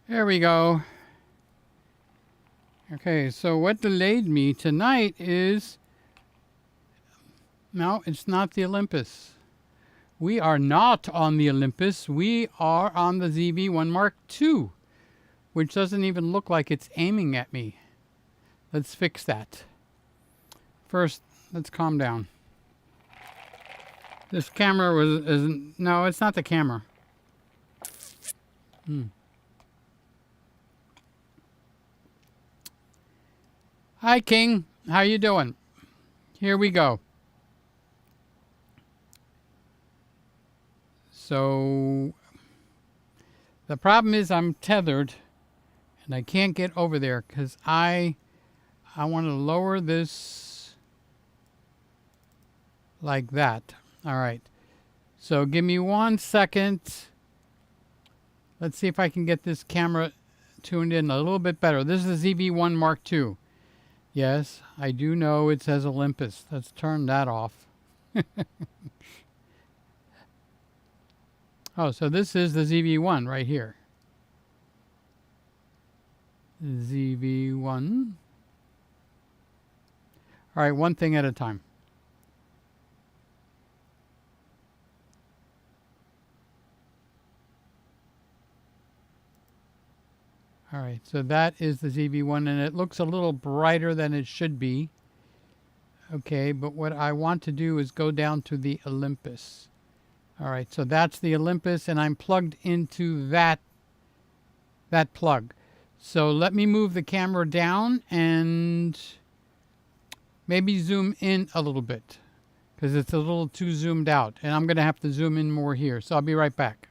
There we go. Okay, so what delayed me tonight is... No, it's not the Olympus. We are not on the Olympus. We are on the ZV1 Mark II, which doesn't even look like it's aiming at me. Let's fix that. First, let's calm down. This camera isn't... No, it's not the camera. Hi, King. How you doing? Here we go. So, the problem is I'm tethered, and I can't get over there because I want to lower this like that. All right. So give me 1 second. Let's see if I can get this camera tuned in a little bit better. This is the ZV1 Mark II. Yes, I do know it says Olympus. Let's turn that off. Oh, so this is the ZV1 right here. ZV1. All right, one thing at a time. All right, so that is the ZV1, and it looks a little brighter than it should be. Okay, but what I want to do is go down to the Olympus. All right, so that's the Olympus, and I'm plugged into that plug. So let me move the camera down and maybe zoom in a little bit because it's a little too zoomed out, and I'm going to have to zoom in more here. So I'll be right back.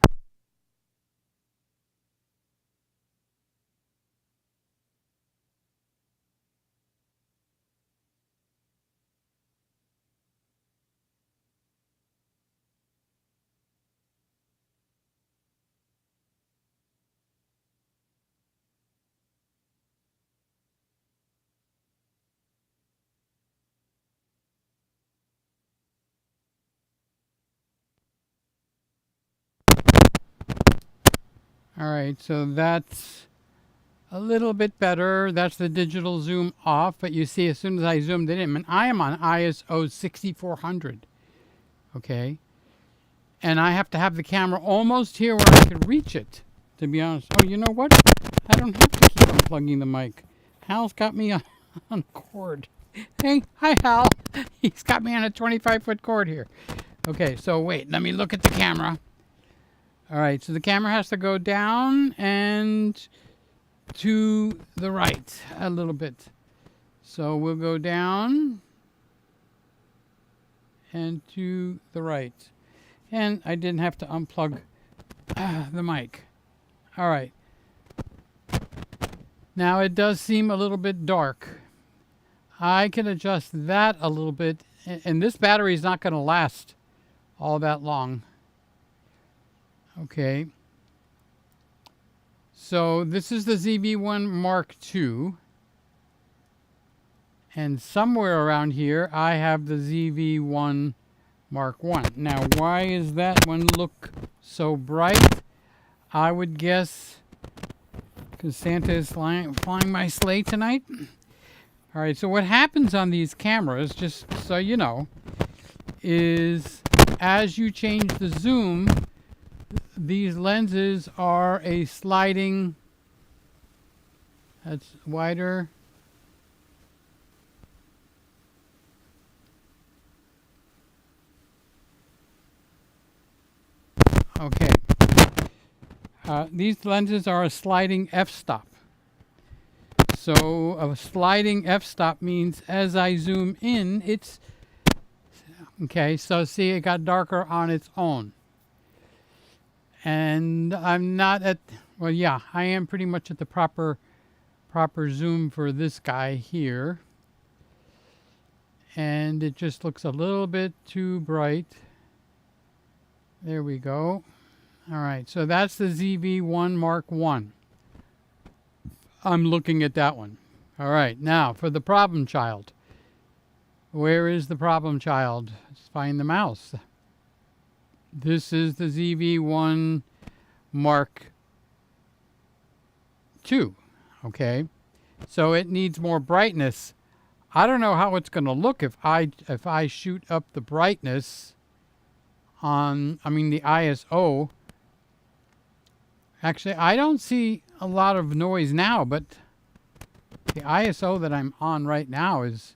All right, so that's a little bit better. That's the digital zoom off, but you see as soon as I zoomed it in, and I am on ISO 6400, okay? And I have to have the camera almost here where I could reach it, to be honest. Oh, you know what? I don't have to keep unplugging the mic. Hal's got me on cord. Hey, hi Hal. He's got me on a 25-foot cord here. Okay, so wait, let me look at the camera. All right, so the camera has to go down and to the right a little bit. So we'll go down and to the right. And I didn't have to unplug the mic. All right. Now it does seem a little bit dark. I can adjust that a little bit. And this battery is not going to last all that long. Okay. So this is the ZV1 Mark II. And somewhere around here, I have the ZV1 Mark I. Now, why is that one look so bright? I would guess because Santa is flying my sleigh tonight. All right, so what happens on these cameras, just so you know, is as you change the zoom, these lenses are a sliding, that's wider. Okay. These lenses are a sliding f-stop. So a sliding f-stop means as I zoom in, it's, okay, so see it got darker on its own. And I'm not at, well, yeah, I am pretty much at the proper zoom for this guy here. And it just looks a little bit too bright. There we go. All right, so that's the ZV1 Mark I. I'm looking at that one. All right, now for the problem child. Where is the problem child? Let's find the mouse. This is the ZV1 Mark II. Okay, so it needs more brightness. I don't know how it's going to look if I shoot up the brightness on, I mean the ISO. Actually, I don't see a lot of noise now, but the ISO that I'm on right now is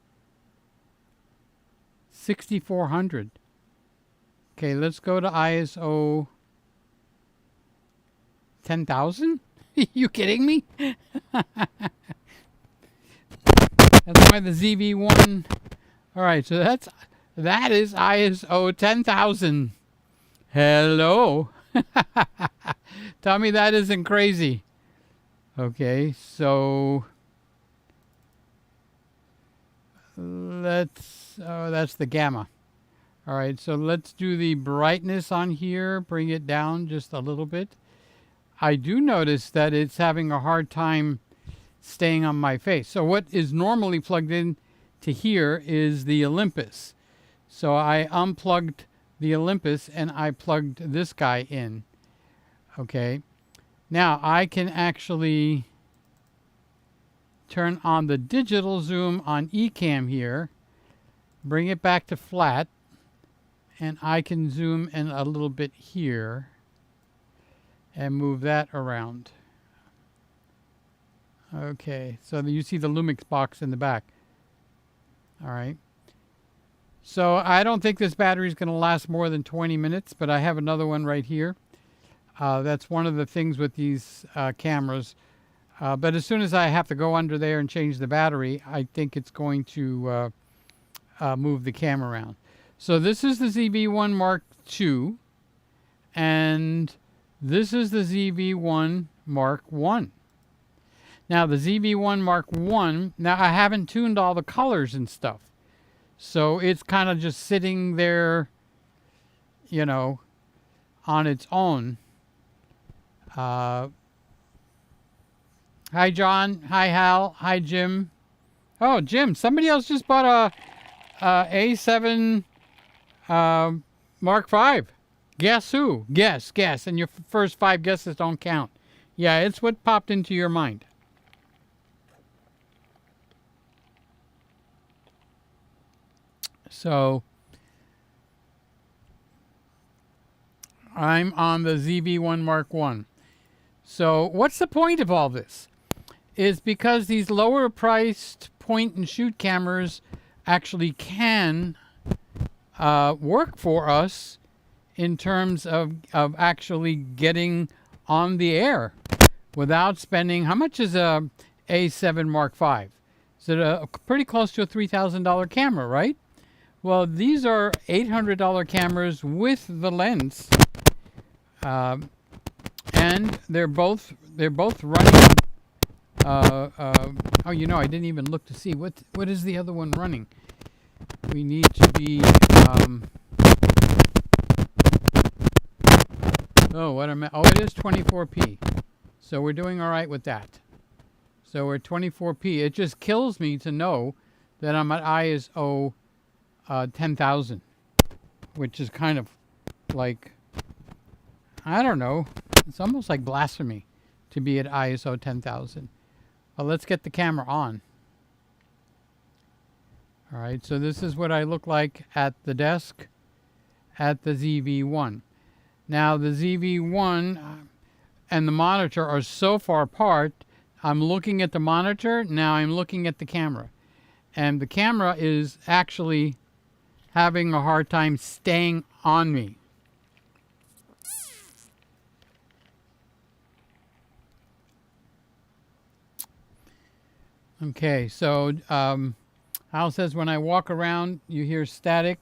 6400. Okay, let's go to ISO 10,000. You kidding me? That's why the ZV1. All right, so that is ISO 10,000. Hello. Tell me that isn't crazy. Okay, so let's, oh, that's the gamma. All right, so let's do the brightness on here, bring it down just a little bit. I do notice that it's having a hard time staying on my face. So what is normally plugged in to here is the Olympus. So I unplugged the Olympus and I plugged this guy in. Okay, now I can actually turn on the digital zoom on Ecamm here, bring it back to flat, and I can zoom in a little bit here and move that around. Okay, so you see the Lumix box in the back. All right. So I don't think this battery is going to last more than 20 minutes, but I have another one right here. That's one of the things with these cameras. But as soon as I have to go under there and change the battery, I think it's going to move the camera around. So this is the ZV1 Mark II, and this is the ZV1 Mark I. Now the ZV1 Mark I, now I haven't tuned all the colors and stuff. So it's kind of just sitting there, you know, on its own. Hi John, hi Hal, hi Jim. Oh Jim, somebody else just bought a A7 Mark V. Guess who? Guess, and your first 5 guesses don't count. Yeah, it's what popped into your mind. So I'm on the ZV1 Mark I. So what's the point of all this? Is because these lower priced point and shoot cameras actually can work for us in terms of actually getting on the air without spending, how much is a A7 Mark V? Is it pretty close to a $3,000 camera, right? Well, these are $800 cameras with the lens, and they're both running. Oh, you know, I didn't even look to see what is the other one running. We need to be. Oh, what am I? Oh, it is 24p. So we're doing all right with that. So we're 24p. It just kills me to know that I'm at ISO 10,000, which is kind of like, I don't know, it's almost like blasphemy to be at ISO 10,000. But let's get the camera on. All right, so this is what I look like at the desk at the ZV1. Now the ZV1 and the monitor are so far apart, I'm looking at the monitor, now I'm looking at the camera. And the camera is actually having a hard time staying on me. Okay, so Al says when I walk around, you hear static.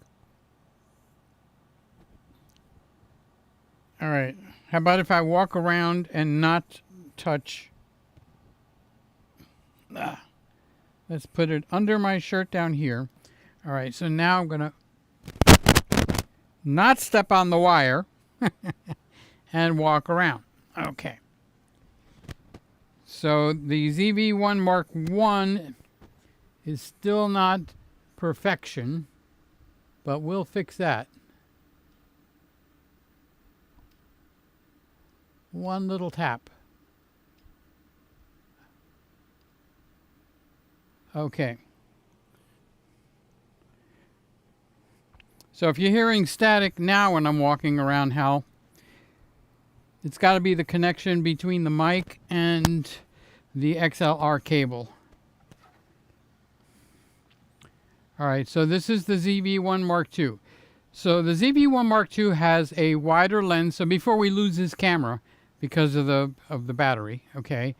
All right, how about if I walk around and not touch? Let's put it under my shirt down here. All right, so now I'm gonna not step on the wire and walk around. Okay. So the ZV1 Mark I is still not perfection, but we'll fix that. One little tap. Okay. So if you're hearing static now when I'm walking around, Hal, it's got to be the connection between the mic and the XLR cable. All right, so this is the ZV1 Mark II. So the ZV1 Mark II has a wider lens. So before we lose this camera, because of the battery, okay,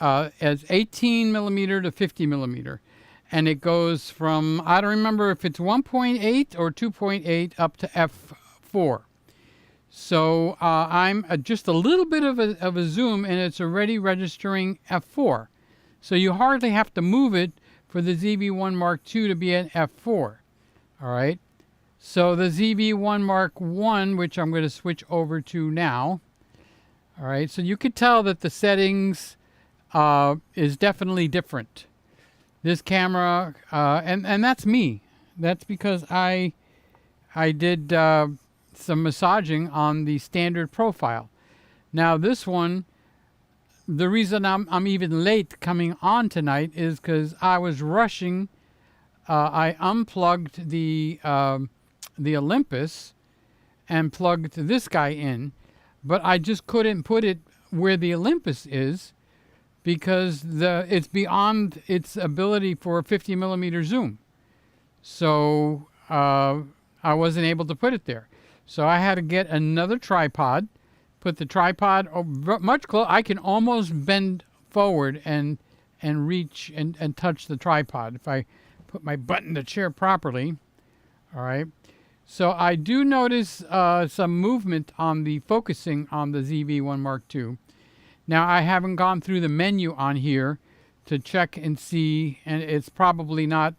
as 18 millimeter to 50 millimeter. And it goes from, I don't remember if it's 1.8 or 2.8 up to f4. So I'm just a little bit of a zoom, and it's already registering f4. So you hardly have to move it for the ZV1 Mark II to be at f4. All right. So the ZV1 Mark I, which I'm going to switch over to now. All right. So you could tell that the settings is definitely different. This camera, and that's me. That's because I did some massaging on the standard profile. Now this one, the reason I'm even late coming on tonight is because I was rushing. I unplugged the Olympus and plugged this guy in, but I just couldn't put it where the Olympus is, because it's beyond its ability for a 50 millimeter zoom. So I wasn't able to put it there. So I had to get another tripod, put the tripod much closer. I can almost bend forward and reach and touch the tripod if I put my butt in the chair properly. All right. So I do notice some movement on the focusing on the ZV1 Mark II. Now, I haven't gone through the menu on here to check and see, and it's probably not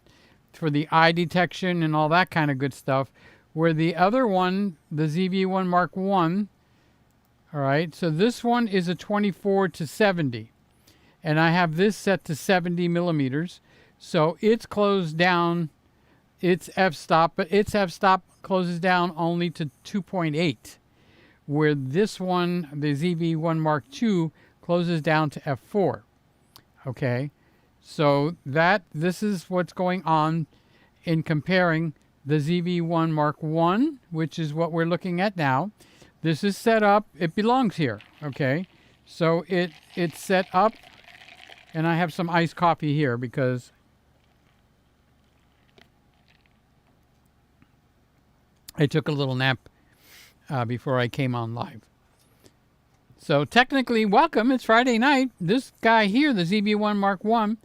for the eye detection and all that kind of good stuff, where the other one, the ZV1 Mark I, all right, so this one is a 24 to 70, and I have this set to 70 millimeters, so it's closed down, its f-stop, but its f-stop closes down only to 2.8. Where this one, the ZV1 Mark II, closes down to f4. Okay, so this is what's going on in comparing the ZV1 Mark I, which is what we're looking at now. This is set up, it belongs here, okay? So it's set up, and I have some iced coffee here because I took a little nap before I came on live. So technically, welcome. It's Friday night. This guy here, the ZV1 Mark I,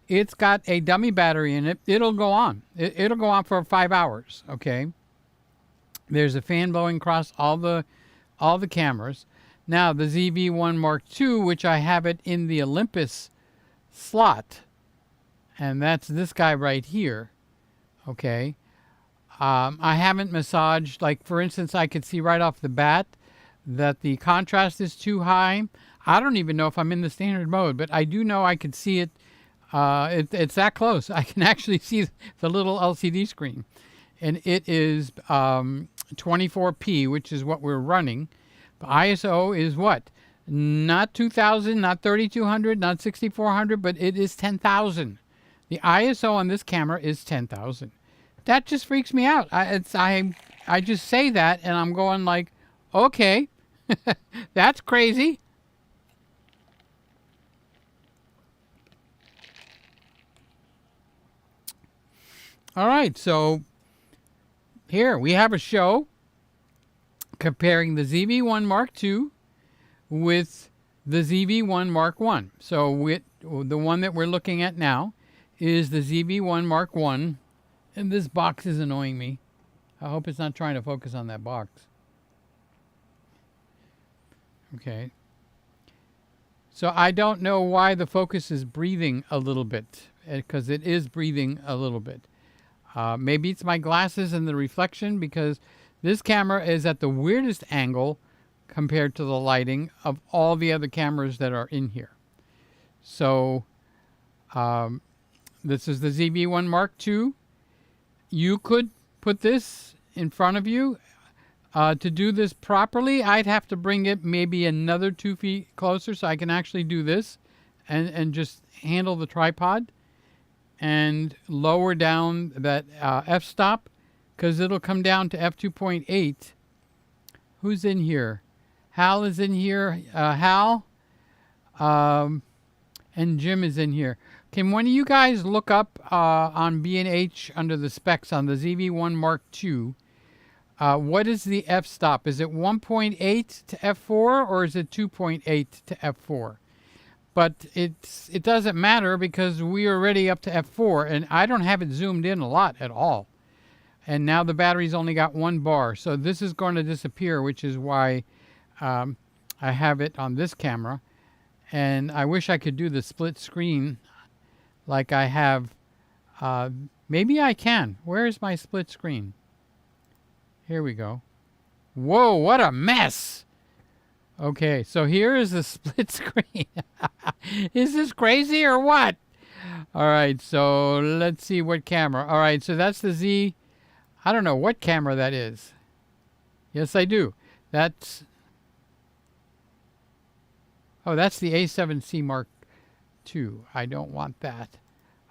it's got a dummy battery in it. It'll go on. It'll go on for 5 hours. Okay. There's a fan blowing across all the cameras. Now the ZV1 Mark II, which I have it in the Olympus slot, and that's this guy right here. Okay. I haven't massaged, like for instance, I could see right off the bat that the contrast is too high. I don't even know if I'm in the standard mode, but I do know I could see it. It's that close. I can actually see the little LCD screen. And it is 24p, which is what we're running. But ISO is what? Not 2000, not 3200, not 6400, but it is 10,000. The ISO on this camera is 10,000. That just freaks me out. I just say that and I'm going like, okay, that's crazy. All right, so here we have a show comparing the ZV1 Mark II with the ZV1 Mark I. So the one that we're looking at now is the ZV1 Mark I, and this box is annoying me. I hope it's not trying to focus on that box. Okay. So I don't know why the focus is breathing a little bit, because it is breathing a little bit. Maybe it's my glasses and the reflection, because this camera is at the weirdest angle compared to the lighting of all the other cameras that are in here. So this is the ZV1 Mark II. You could put this in front of you. To do this properly, I'd have to bring it maybe another 2 feet closer so I can actually do this and just handle the tripod. and lower down that f-stop, because it'll come down to f2.8. Who's in here? Hal is in here. Hal and Jim is in here. Can one of you guys look up on B&H under the specs on the ZV1 Mark II, what is the f-stop? Is it 1.8 to f4 or is it 2.8 to f4? But it doesn't matter because we're already up to f4, and I don't have it zoomed in a lot at all. And now the battery's only got 1 bar, so this is going to disappear, which is why I have it on this camera. And I wish I could do the split screen like I have. Maybe I can. Where is my split screen? Here we go. Whoa, what a mess! Okay, so here is the split screen. Is this crazy or what? All right, so let's see what camera. All right, so that's the Z. I don't know what camera that is. Yes, I do. That's... Oh, that's the A7C Mark II. I don't want that.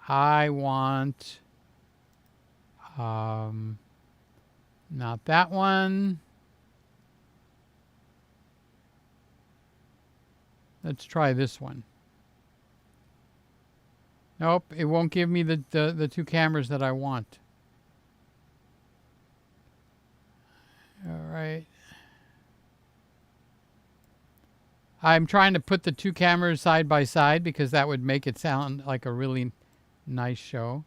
I want... not that one. Let's try this one. Nope, it won't give me the 2 cameras that I want. All right. I'm trying to put the 2 cameras side by side because that would make it sound like a really nice show.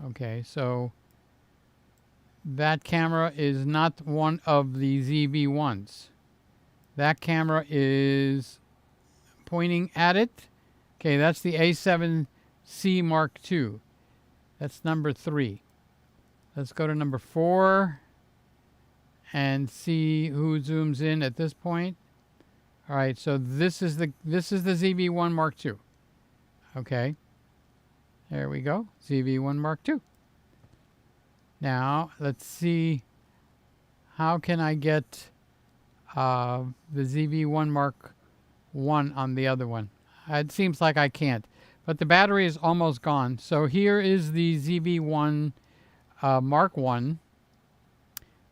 Okay, so that camera is not one of the ZV1s. That camera is pointing at it. Okay, that's the A7C Mark II. That's number 3. Let's go to number 4 and see who zooms in at this point. All right, so this is the ZV1 Mark II. Okay, there we go, ZV1 Mark II. Now let's see, how can I get the ZV1 Mark I on the other one? It seems like I can't, but the battery is almost gone. So here is the ZV1 Mark I.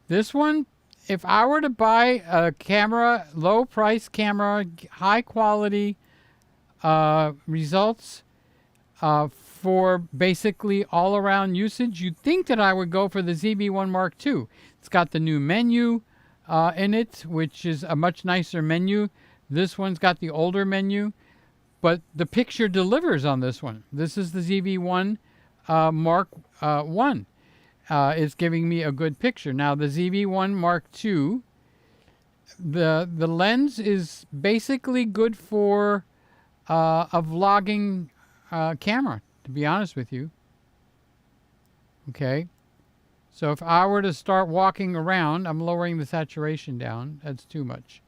This one, if I were to buy a camera, low price camera, high quality results for basically all around usage, you'd think that I would go for the ZV1 Mark II. It's got the new menu in it, which is a much nicer menu. This one's got the older menu, but the picture delivers on this one. This is the ZV1 Mark I. It's giving me a good picture. Now the ZV1 Mark II, the lens is basically good for a vlogging camera, to be honest with you. Okay, so if I were to start walking around, I'm lowering the saturation down. That's too much.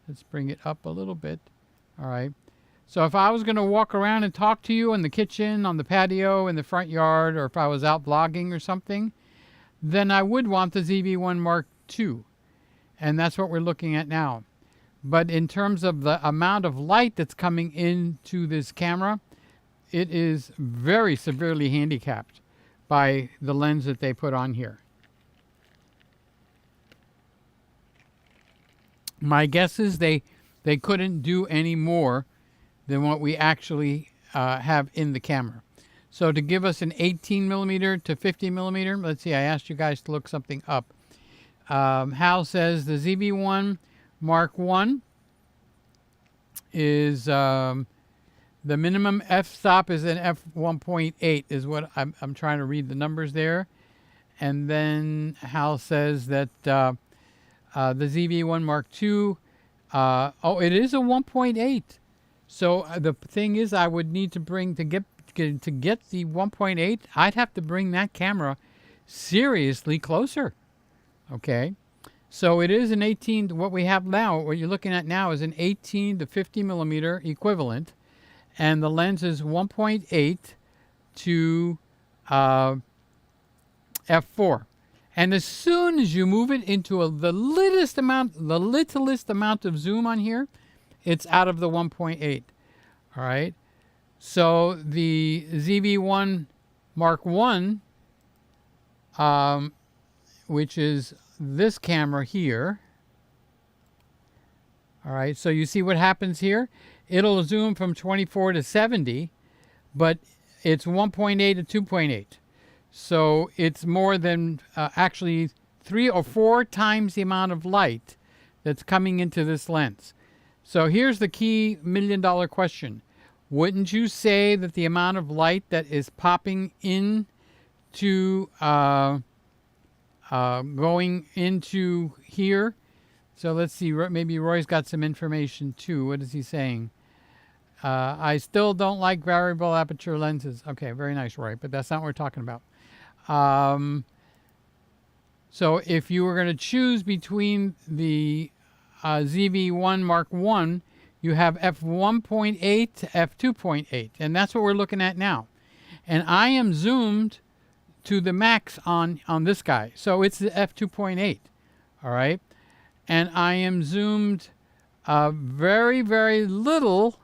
Let's bring it up a little bit. All right. So if I was going to walk around and talk to you in the kitchen, on the patio, in the front yard, or if I was out vlogging or something, then I would want the ZV1 Mark II. And that's what we're looking at now. But in terms of the amount of light that's coming into this camera, it is very severely handicapped by the lens that they put on here. My guess is they couldn't do any more than what we actually have in the camera. So to give us an 18 millimeter to 50 millimeter, let's see, I asked you guys to look something up. Hal says the ZV1 Mark I is the minimum f-stop is an f1.8 is what I'm trying to read the numbers there. And then Hal says that the ZV1 Mark II, oh, it is a 1.8. So the thing is, I would need to bring, to get the 1.8, I'd have to bring that camera seriously closer. Okay, so it is an 18, what we have now, what you're looking at now is an 18 to 50 millimeter equivalent, and the lens is 1.8 to f4. And as soon as you move it into the littlest amount of zoom on here, it's out of the 1.8. All right. So the ZV1 Mark I, which is this camera here. All right, so you see what happens here? It'll zoom from 24 to 70, but it's 1.8 to 2.8. So it's more than actually 3 or 4 times the amount of light that's coming into this lens. So here's the key $1,000,000 question. Wouldn't you say that the amount of light that is popping into going into here? So let's see, maybe Roy's got some information too. What is he saying? I still don't like variable aperture lenses. Okay, very nice, Roy, but that's not what we're talking about. So if you were going to choose between the ZV1 Mark I, you have f1.8 to f2.8, and that's what we're looking at now. And I am zoomed to the max on this guy, so it's the f2.8, all right? And I am zoomed very, very little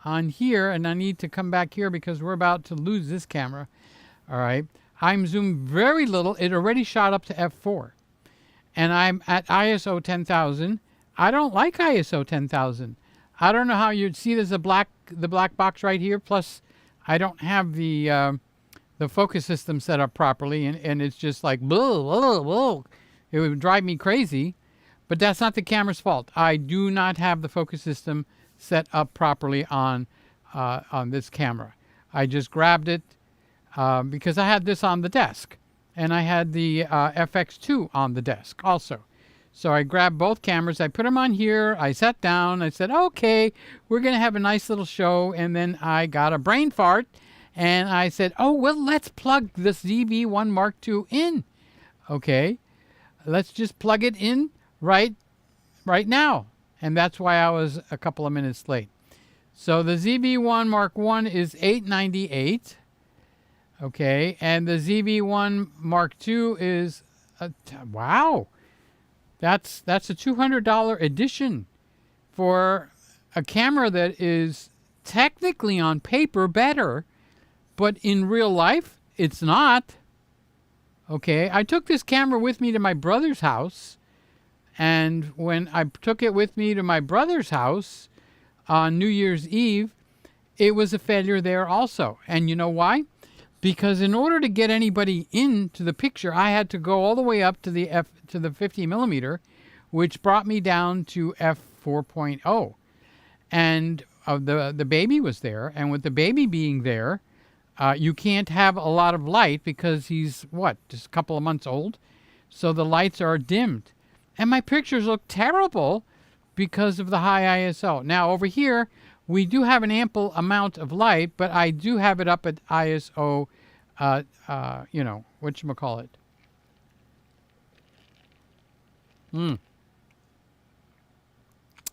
on here, and I need to come back here because we're about to lose this camera, all right? I'm zoomed very little. It already shot up to f4, and I'm at ISO 10,000. I don't like ISO 10,000. I don't know how you'd see there's the black box right here. Plus, I don't have the focus system set up properly, and it's just like blah, blah, blah. It would drive me crazy. But that's not the camera's fault. I do not have the focus system set up properly on this camera. I just grabbed it because I had this on the desk, and I had the FX2 on the desk also. So I grabbed both cameras, I put them on here, I sat down, I said, okay, we're going to have a nice little show, and then I got a brain fart, and I said, oh, well, let's plug this ZV1 Mark II in. Okay, let's just plug it in right now. And that's why I was a couple of minutes late. So the ZV1 Mark I is $898. Okay, and the ZV1 Mark II is, wow, that's a $200 addition for a camera that is technically on paper better, but in real life, it's not. Okay, I took this camera with me to my brother's house, and when I took it with me to my brother's house on New Year's Eve, it was a failure there also. And you know why? Because in order to get anybody into the picture, I had to go all the way up to the 50 millimeter, which brought me down to f4.0. And the baby was there, and with the baby being there, you can't have a lot of light because he's, just a couple of months old? So the lights are dimmed. And my pictures look terrible because of the high ISO. Now, over here, we do have an ample amount of light, but I do have it up at ISO, whatchamacallit.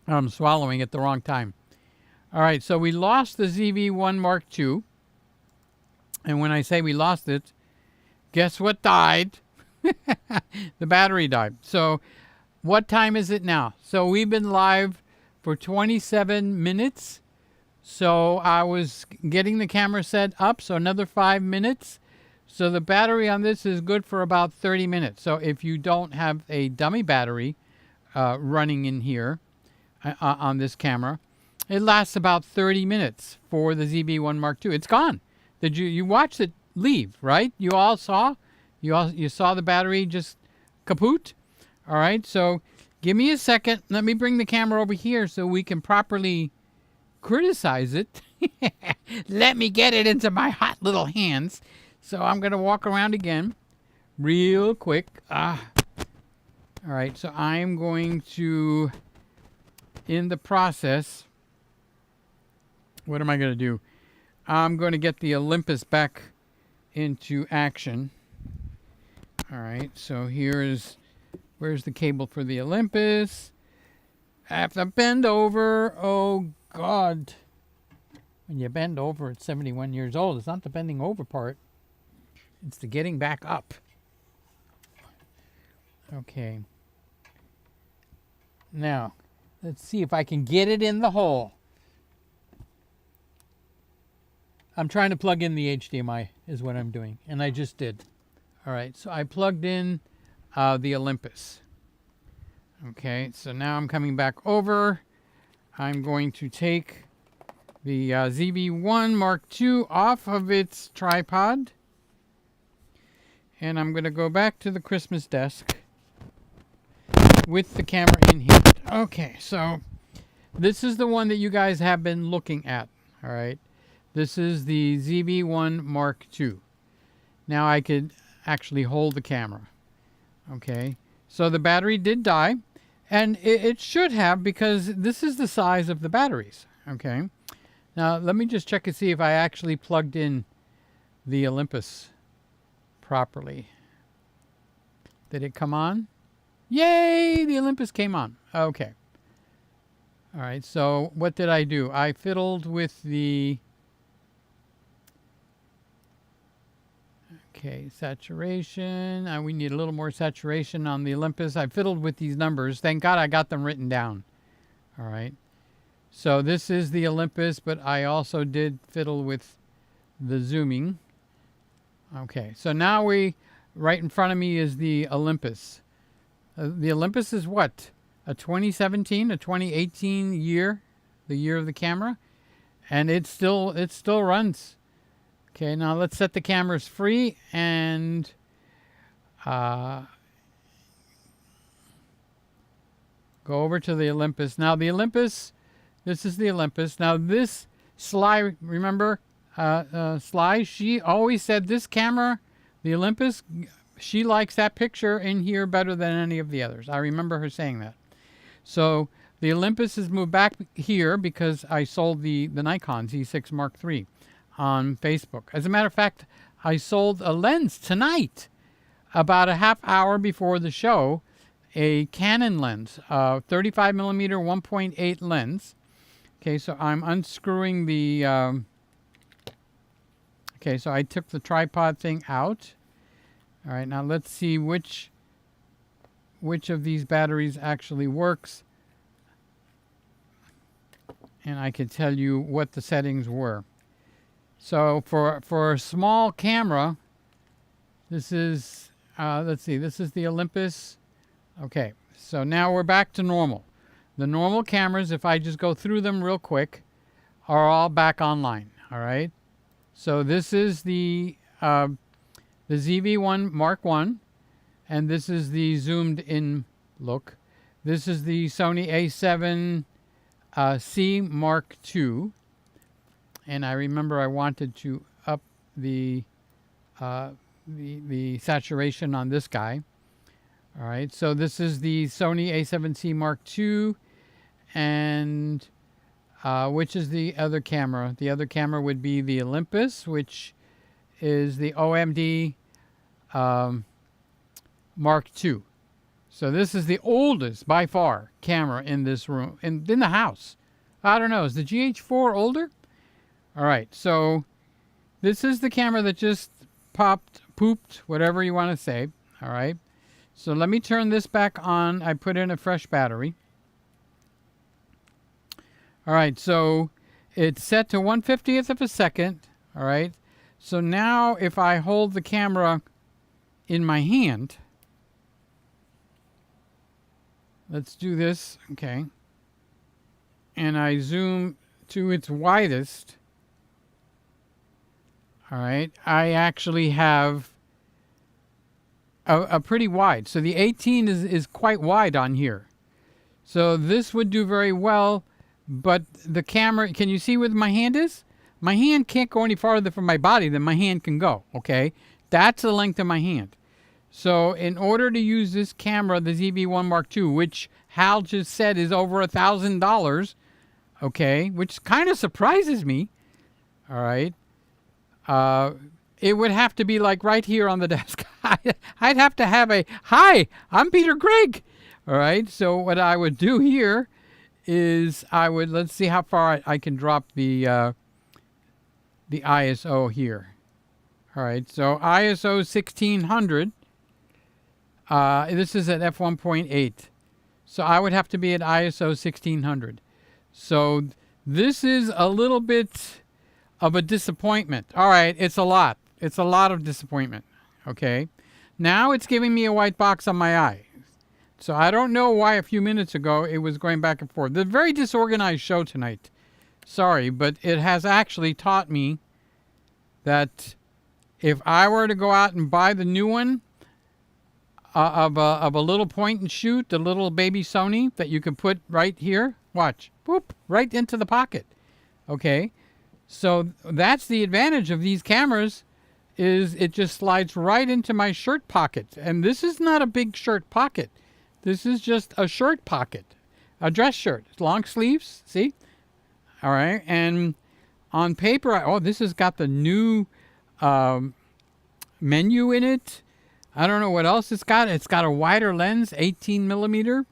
I'm swallowing at the wrong time. All right, so we lost the ZV1 Mark II. And when I say we lost it, guess what died? The battery died. So what time is it now? So we've been live for 27 minutes. So I was getting the camera set up, so another 5 minutes. So the battery on this is good for about 30 minutes. So if you don't have a dummy battery running in here on this camera, it lasts about 30 minutes for the ZV1 Mark II. It's gone. Did you watched it leave, right? You all saw? You saw the battery just kaput? All right, so give me a second. Let me bring the camera over here so we can properly criticize it. Let me get it into my hot little hands. So I'm going to walk around again real quick. All right, so I'm going to, in the process, what am I going to do? I'm going to get the Olympus back into action. All right, so where's the cable for the Olympus? I have to bend over. Oh, God. When you bend over at 71 years old, it's not the bending over part. It's the getting back up. Okay. Now, let's see if I can get it in the hole. I'm trying to plug in the HDMI is what I'm doing, and I just did. All right, so I plugged in the Olympus. Okay, so now I'm coming back over. I'm going to take the ZV1 Mark II off of its tripod. And I'm going to go back to the Christmas desk with the camera in here. Okay, so this is the one that you guys have been looking at. All right, this is the ZV1 Mark II. Now I could actually hold the camera. Okay, so the battery did die, and it should have, because this is the size of the batteries. Okay, now let me just check and see if I actually plugged in the Olympus properly. Did it come on? Yay! The Olympus came on. Okay. All right, so what did I do? I fiddled with the... Okay, saturation. We need a little more saturation on the Olympus. I fiddled with these numbers. Thank God I got them written down. All right. So this is the Olympus, but I also did fiddle with the zooming. Okay, so now right in front of me is the Olympus. The Olympus is what? A 2017, a 2018 year, the year of the camera, and it still runs. Okay, now let's set the cameras free and go over to the Olympus. Now the Olympus, this is the Olympus. Now this Sly, remember Sly? She always said this camera, the Olympus, she likes that picture in here better than any of the others. I remember her saying that. So the Olympus has moved back here because I sold the Nikon Z6 Mark III on Facebook. As a matter of fact, I sold a lens tonight, about a half hour before the show, a Canon lens, 35 millimeter 1.8 lens. Okay, so I'm unscrewing the... okay, so I took the tripod thing out. All right, now let's see which of these batteries actually works. And I can tell you what the settings were. So for a small camera, this is, let's see, this is the Olympus. Okay, so now we're back to normal. The normal cameras, if I just go through them real quick, are all back online, all right? So this is the ZV1 Mark I, and this is the zoomed in look. This is the Sony A7C Mark II, and I remember I wanted to up the saturation on this guy. All right, so this is the Sony A7C Mark II, and which is the other camera? The other camera would be the Olympus, which is the OMD Mark II. So this is the oldest, by far, camera in this room, in the house. I don't know, is the GH4 older? All right, so this is the camera that just pooped, whatever you want to say. All right, so let me turn this back on. I put in a fresh battery. All right, so it's set to 1/50th of a second. All right, so now if I hold the camera in my hand, let's do this, okay, and I zoom to its widest. All right, I actually have a pretty wide. So the 18 is quite wide on here. So this would do very well, but the camera, can you see where my hand is? My hand can't go any farther from my body than my hand can go, okay? That's the length of my hand. So in order to use this camera, the ZV1 Mark II, which Hal just said is over $1,000, okay, which kind of surprises me, all right, it would have to be like right here on the desk. I'd have to have a, hi, I'm Peter Craig, all right? So what I would do here is let's see how far I can drop the ISO here. All right, so ISO 1600. This is at f1.8. So I would have to be at ISO 1600. So this is a little bit of a disappointment. All right, it's a lot. It's a lot of disappointment. Okay. Now it's giving me a white box on my eye. So I don't know why a few minutes ago it was going back and forth. The very disorganized show tonight. Sorry, but it has actually taught me that if I were to go out and buy the new one of a little point and shoot, the little baby Sony that you can put right here, watch, whoop, right into the pocket. Okay, so that's the advantage of these cameras, is it just slides right into my shirt pocket. And this is not a big shirt pocket. This is just a shirt pocket, a dress shirt, long sleeves, see? All right, and on paper, oh, this has got the new menu in it. I don't know what else it's got. It's got a wider lens, 18 millimeter.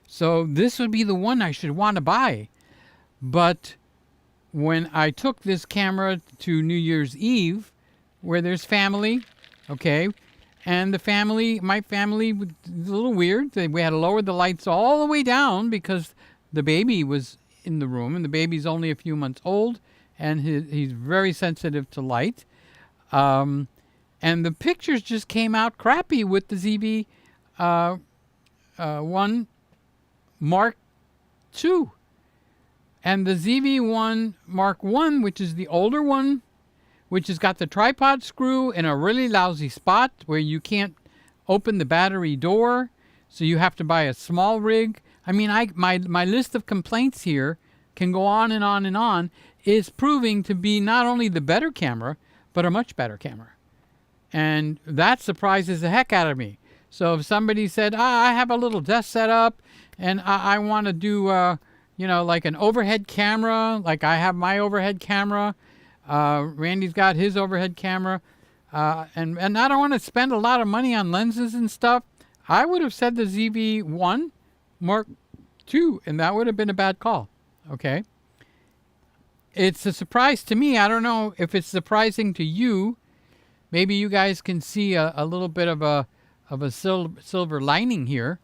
So this would be the one I should want to buy. But when I took this camera to New Year's Eve, where there's family, okay, and the family, my family was a little weird. We had to lower the lights all the way down because the baby was in the room, and the baby's only a few months old, and he's very sensitive to light. And the pictures just came out crappy with the ZV1 Mark II. And the ZV1 Mark I, which is the older one, which has got the tripod screw in a really lousy spot where you can't open the battery door, so you have to buy a small rig. I mean, my list of complaints here can go on and on and on, is proving to be not only the better camera, but a much better camera. And that surprises the heck out of me. So if somebody said, I have a little desk set up, and I want to do, like an overhead camera, like I have my overhead camera, Randy's got his overhead camera, and I don't want to spend a lot of money on lenses and stuff, I would have said the ZV1 Mark II, and that would have been a bad call. Okay. It's a surprise to me. I don't know if it's surprising to you. Maybe you guys can see a little bit of a silver lining here,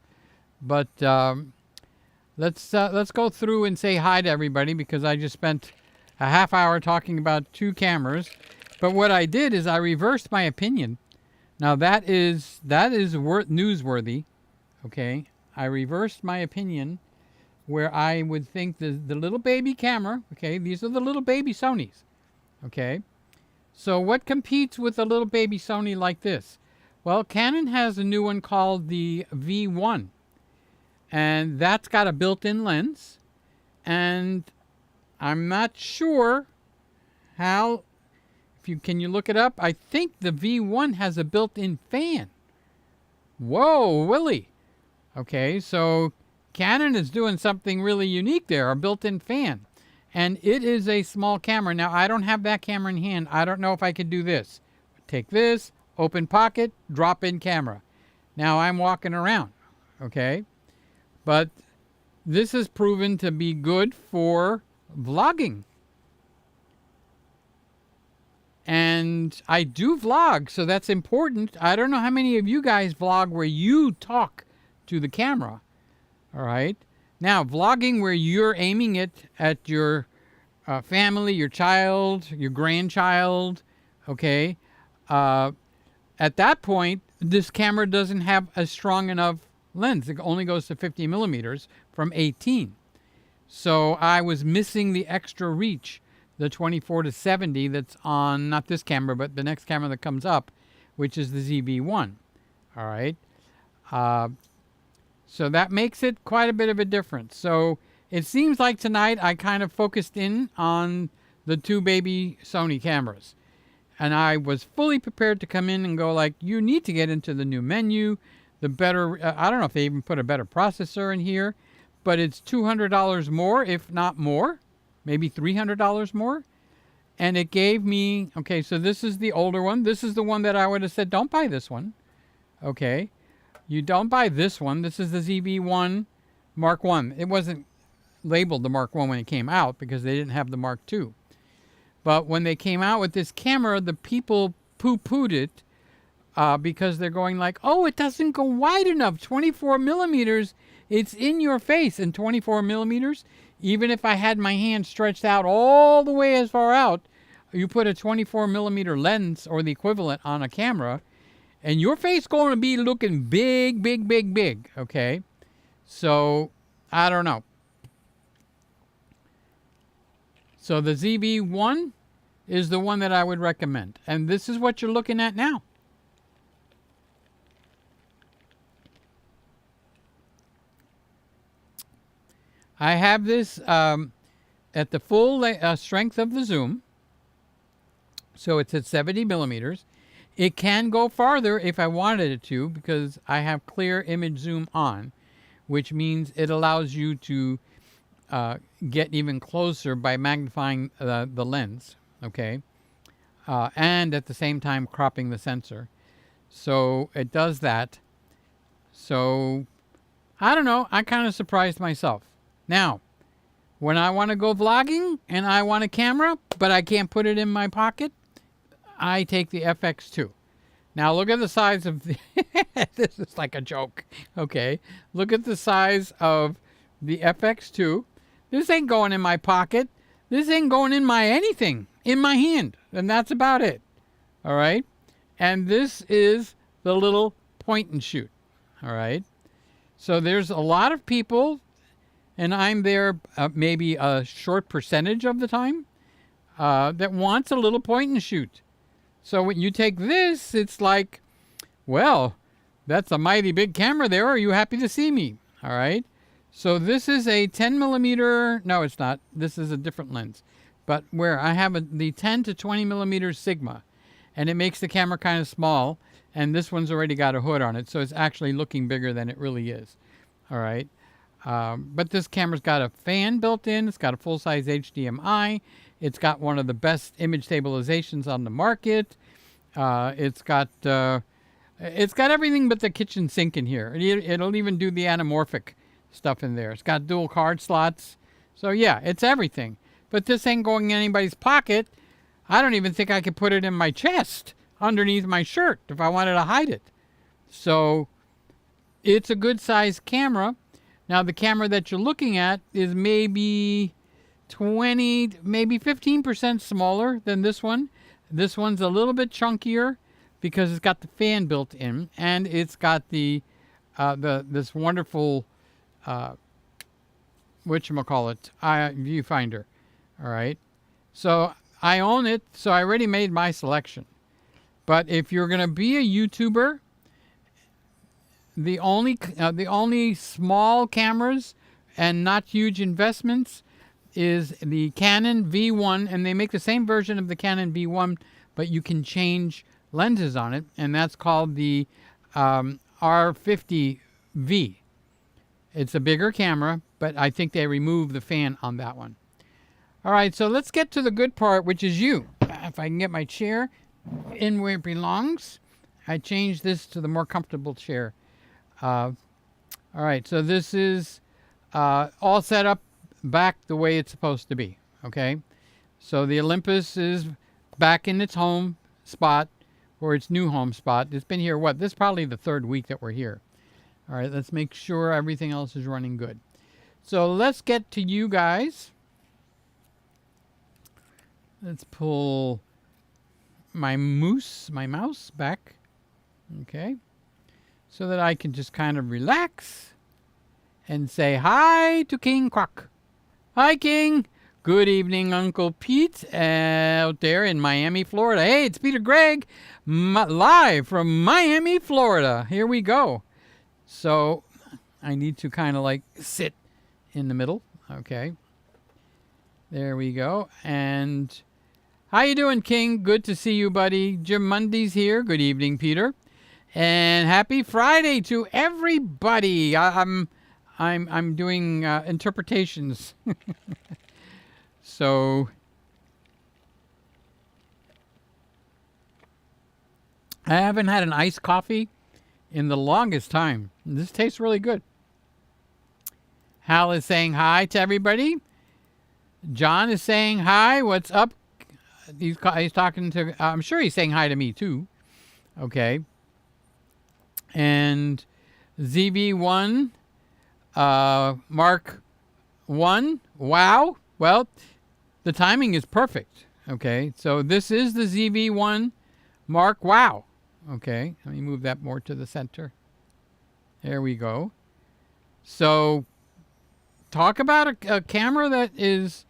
but let's go through and say hi to everybody, because I just spent a half hour talking about two cameras. But what I did is I reversed my opinion. Now that is newsworthy. Okay, I reversed my opinion, where I would think the little baby camera. Okay, these are the little baby Sonys. Okay. So what competes with a little baby Sony like this? Well, Canon has a new one called the V1. And that's got a built-in lens. And I'm not sure how, can you look it up? I think the V1 has a built-in fan. Whoa, Willie. Okay, so Canon is doing something really unique there, a built-in fan. And it is a small camera. Now, I don't have that camera in hand. I don't know if I could do this. Take this, open pocket, drop in camera. Now I'm walking around, okay? But this has proven to be good for vlogging. And I do vlog, so that's important. I don't know how many of you guys vlog where you talk to the camera, all right? Now, vlogging where you're aiming it at your family, your child, your grandchild, okay? At that point, this camera doesn't have a strong enough lens. It only goes to 50 millimeters from 18. So I was missing the extra reach, the 24-70 that's on, not this camera, but the next camera that comes up, which is the ZV1, all right? So that makes it quite a bit of a difference. So it seems like tonight I kind of focused in on the two baby Sony cameras. And I was fully prepared to come in and go like, you need to get into the new menu, the better, I don't know if they even put a better processor in here, but it's $200 more, if not more, maybe $300 more. And it gave me, okay, so this is the older one. This is the one that I would have said, don't buy this one. Okay. You don't buy this one. This is the ZV1 Mark I. It wasn't labeled the Mark I when it came out because they didn't have the Mark II. But when they came out with this camera, the people poo-pooed it because they're going like, oh, it doesn't go wide enough. 24 millimeters, it's in your face. And 24 millimeters, even if I had my hand stretched out all the way as far out, you put a 24 millimeter lens or the equivalent on a camera, and your face going to be looking big, big, big, big. Okay, so I don't know. So the ZV1 is the one that I would recommend, and this is what you're looking at now. I have this at the full strength of the zoom, so it's at 70 millimeters. It can go farther if I wanted it to, because I have clear image zoom on, which means it allows you to get even closer by magnifying the lens, okay? And at the same time cropping the sensor. So it does that. So I don't know, I kind of surprised myself. Now, when I want to go vlogging and I want a camera, but I can't put it in my pocket, I take the FX2. Now look at the size of the this is like a joke. Okay. Look at the size of the FX2. This ain't going in my pocket. This ain't going in my anything. In my hand. And that's about it. All right. And this is the little point and shoot. All right. So there's a lot of people, and I'm there maybe a short percentage of the time, that wants a little point and shoot. So when you take this, it's like, well, that's a mighty big camera there. Are you happy to see me? All right. So this is a 10 millimeter. No, it's not. This is a different lens. But where I have the 10 to 20 millimeter Sigma, and it makes the camera kind of small. And this one's already got a hood on it, so it's actually looking bigger than it really is. All right. But this camera's got a fan built in. It's got a full-size HDMI. It's got one of the best image stabilizations on the market. It's got everything but the kitchen sink in here. It'll even do the anamorphic stuff in there. It's got dual card slots. So yeah, it's everything. But this ain't going in anybody's pocket. I don't even think I could put it in my chest underneath my shirt if I wanted to hide it. So it's a good sized camera. Now the camera that you're looking at is maybe 20, maybe 15% smaller than this one. This one's a little bit chunkier because it's got the fan built in, and it's got this wonderful whatchamacallit viewfinder. All right. So I own it, so I already made my selection. But if you're going to be a YouTuber, the only small cameras and not huge investments is the Canon V1, and they make the same version of the Canon V1, but you can change lenses on it, and that's called the R50V. It's a bigger camera, but I think they removed the fan on that one. All right, so let's get to the good part, which is you. If I can get my chair in where it belongs. I changed this to the more comfortable chair. All right, so this is all set up back the way it's supposed to be, okay? So the Olympus is back in its home spot, or its new home spot. It's been here, this is probably the third week that we're here. All right, let's make sure everything else is running good. So let's get to you guys. Let's pull my mouse back, okay, so that I can just kind of relax and say hi to King Croc. Hi, King. Good evening, Uncle Pete, out there in Miami, Florida. Hey, it's Peter Gregg, live from Miami, Florida. Here we go. So I need to kind of like sit in the middle. Okay. There we go. And how you doing, King? Good to see you, buddy. Jim Mundy's here. Good evening, Peter. And happy Friday to everybody. I'm doing interpretations. So I haven't had an iced coffee in the longest time. This tastes really good. Hal is saying hi to everybody. John is saying hi. What's up? He's talking to, I'm sure he's saying hi to me too. Okay. And ZV1 Mark I. Wow. Well, the timing is perfect. Okay, so this is the ZV1 Mark. Wow. Okay, let me move that more to the center. There we go. So talk about a camera that is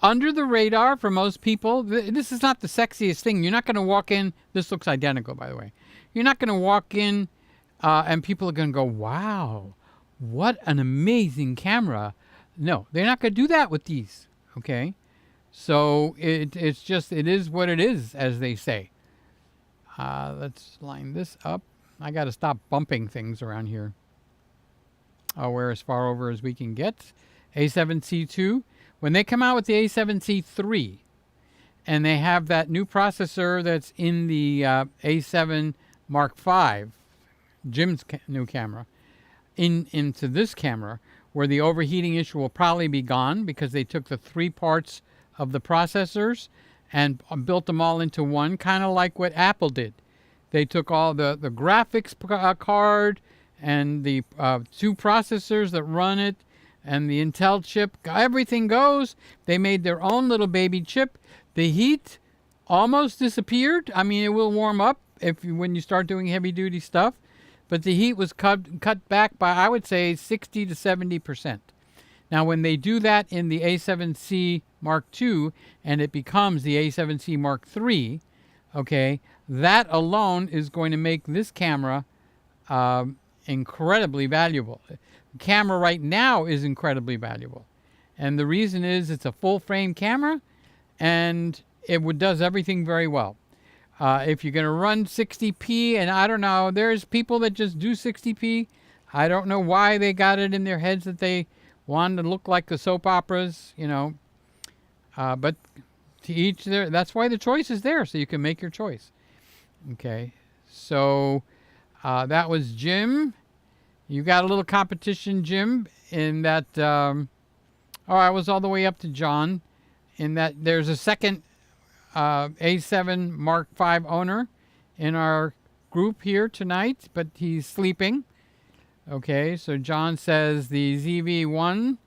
under the radar for most people. This is not the sexiest thing. You're not going to walk in. This looks identical, by the way. You're not going to walk in and people are going to go, wow, what an amazing camera. No, they're not going to do that with these. Okay. So it's just, it is what it is, as they say. Let's line this up. I got to stop bumping things around here. We're as far over as we can get. A7C2. When they come out with the A7C3 and they have that new processor that's in the A7 Mark V, Jim's new camera, into this camera, where the overheating issue will probably be gone because they took the 3 parts of the processors and built them all into one, kind of like what Apple did. They took all the graphics card and the 2 processors that run it and the Intel chip. Everything goes. They made their own little baby chip. The heat almost disappeared. I mean, it will warm up when you start doing heavy duty stuff, but the heat was cut back by, I would say, 60 to 70%. Now, when they do that in the A7C Mark II and it becomes the A7C Mark III, okay, that alone is going to make this camera incredibly valuable. The camera right now is incredibly valuable. And the reason is it's a full frame camera and it does everything very well. If you're going to run 60p, and I don't know, there's people that just do 60p. I don't know why they got it in their heads that they wanted to look like the soap operas, you know. But to each their, that's why the choice is there, so you can make your choice. Okay, so that was Jim. You got a little competition, Jim, in that, I was all the way up to John, in that there's a second A7 Mark V owner in our group here tonight, but he's sleeping. Okay, so John says the ZV1.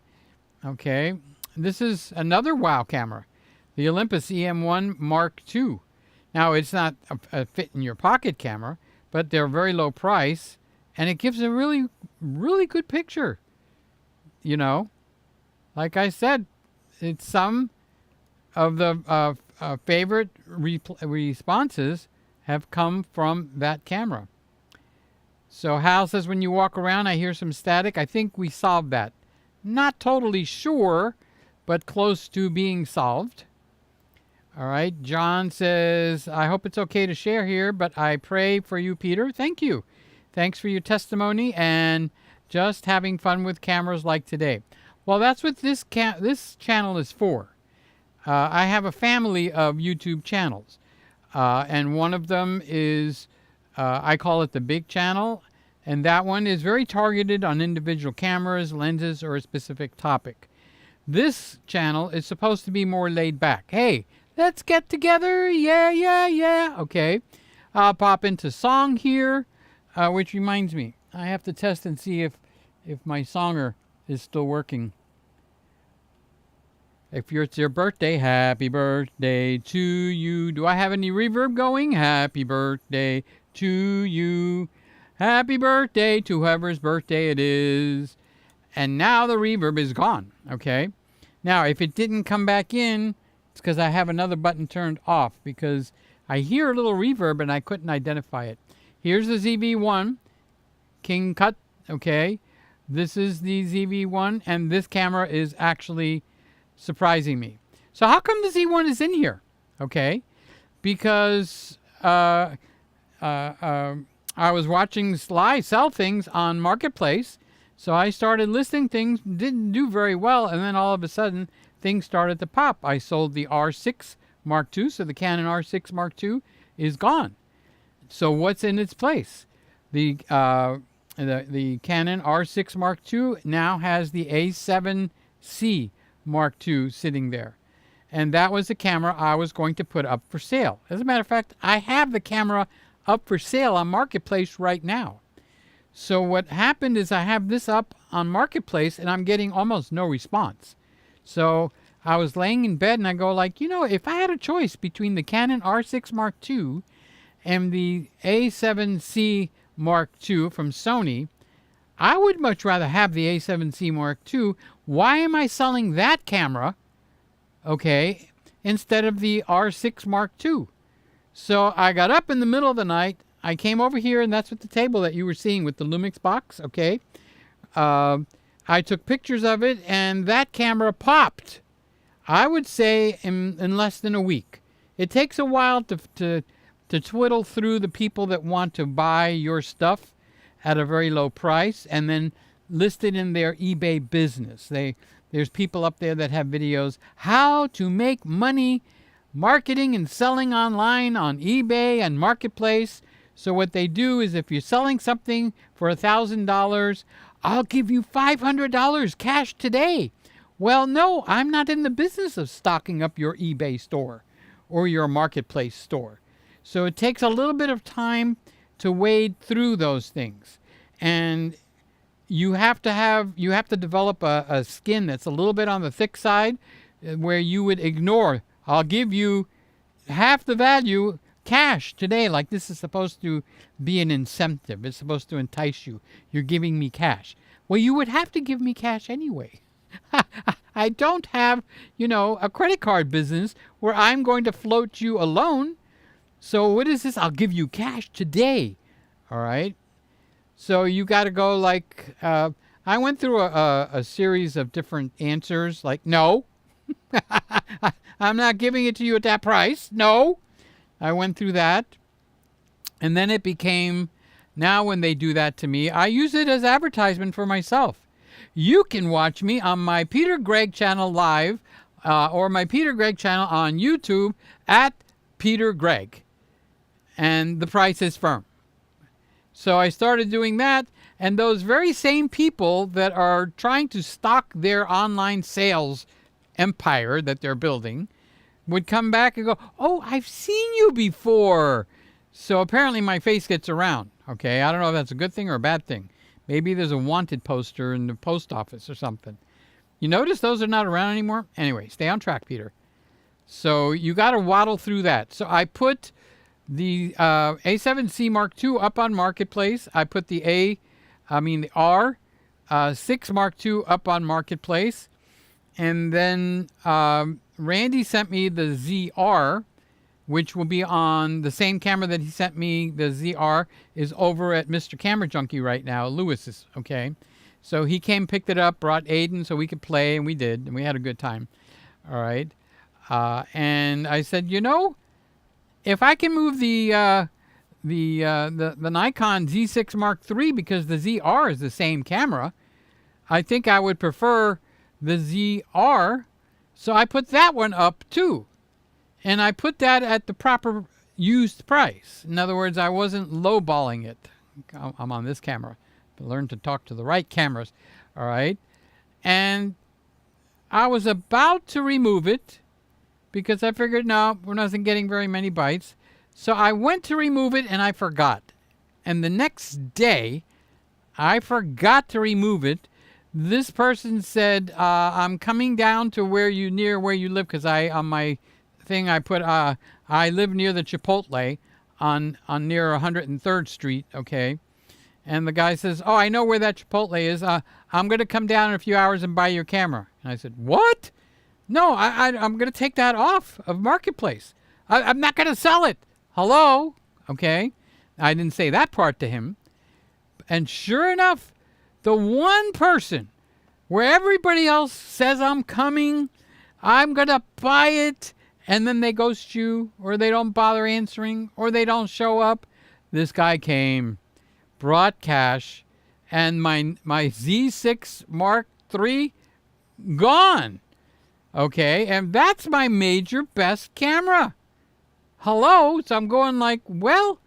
Okay, this is another wow camera, the Olympus EM1 Mark II. Now, it's not a fit in your pocket camera, but they're very low price, and it gives a really, really good picture. You know, like I said, it's some of the favorite responses have come from that camera. So Hal says, when you walk around, I hear some static. I think we solved that. Not totally sure, but close to being solved. All right. John says, I hope it's okay to share here, but I pray for you, Peter. Thank you. Thanks for your testimony and just having fun with cameras like today. Well, that's what this channel is for. I have a family of YouTube channels, and one of them is, I call it the big channel, and that one is very targeted on individual cameras, lenses, or a specific topic. This channel is supposed to be more laid back. Hey, let's get together. Yeah, yeah, yeah. Okay. I'll pop into song here, which reminds me, I have to test and see if my songer is still working. If it's your birthday, happy birthday to you. Do I have any reverb going? Happy birthday to you. Happy birthday to whoever's birthday it is. And now the reverb is gone, okay? Now, if it didn't come back in, it's because I have another button turned off, because I hear a little reverb and I couldn't identify it. Here's the ZV1 King Cut, okay? This is the ZV1, and this camera is actually surprising me. So how come the Z1 is in here? Okay, because I was watching Sly sell things on Marketplace, so I started listing things, didn't do very well, and then all of a sudden things started to pop. I sold the R6 Mark II, so the Canon R6 Mark II is gone. So what's in its place? The Canon R6 Mark II now has the A7C Mark II sitting there. And that was the camera I was going to put up for sale. As a matter of fact, I have the camera up for sale on Marketplace right now. So what happened is I have this up on Marketplace and I'm getting almost no response. So I was laying in bed and I go like, if I had a choice between the Canon R6 Mark II and the A7C Mark II from Sony, I would much rather have the A7C Mark II. Why am I selling that camera, okay, instead of the R6 Mark II? So I got up in the middle of the night. I came over here, and that's what the table that you were seeing with the Lumix box, okay? I took pictures of it, and that camera popped. I would say in less than a week. It takes a while to twiddle through the people that want to buy your stuff at a very low price and then list it in their eBay business. There's people up there that have videos, how to make money marketing and selling online on eBay and Marketplace. So what they do is if you're selling something for $1,000, I'll give you $500 cash today. Well, no, I'm not in the business of stocking up your eBay store or your Marketplace store. So it takes a little bit of time to wade through those things. And you have to develop a skin that's a little bit on the thick side where you would ignore, I'll give you half the value cash today, like this is supposed to be an incentive. It's supposed to entice you. You're giving me cash. Well, you would have to give me cash anyway. I don't have, a credit card business where I'm going to float you a loan. So what is this? I'll give you cash today. All right. So you got to go like, I went through a series of different answers like, no, I'm not giving it to you at that price. No. I went through that. And then it became, now when they do that to me, I use it as advertisement for myself. You can watch me on my Peter Gregg channel live or my Peter Gregg channel on YouTube at Peter Gregg. And the price is firm. So I started doing that. And those very same people that are trying to stock their online sales empire that they're building would come back and go, oh, I've seen you before. So apparently my face gets around. Okay, I don't know if that's a good thing or a bad thing. Maybe there's a wanted poster in the post office or something. You notice those are not around anymore? Anyway, stay on track, Peter. So you got to waddle through that. So I put the A7C Mark II up on Marketplace. I put the R6 Mark II up on Marketplace. And then Randy sent me the ZR, which will be on the same camera that he sent me. The ZR is over at Mr. Camera Junkie right now, Lewis's, okay? So he came, picked it up, brought Aiden so we could play, and we did, and we had a good time, all right? And I said, if I can move the Nikon Z6 Mark III because the ZR is the same camera, I think I would prefer the ZR. So I put that one up too. And I put that at the proper used price. In other words, I wasn't lowballing it. I'm on this camera. But learn to talk to the right cameras. All right. And I was about to remove it because I figured, no, we're not getting very many bites. So I went to remove it and I forgot. And the next day, I forgot to remove it. This person said, I'm coming down to where you live because on my thing I put, I live near the Chipotle on near 103rd Street, okay? And the guy says, oh, I know where that Chipotle is. I'm going to come down in a few hours and buy your camera. And I said, what? No, I'm going to take that off of Marketplace. I'm not going to sell it. Hello? Okay. I didn't say that part to him. And sure enough, the one person where everybody else says I'm coming, I'm going to buy it, and then they ghost you, or they don't bother answering, or they don't show up. This guy came, brought cash, and my Z6 Mark III gone. Okay, and that's my major best camera. Hello? So I'm going like, well,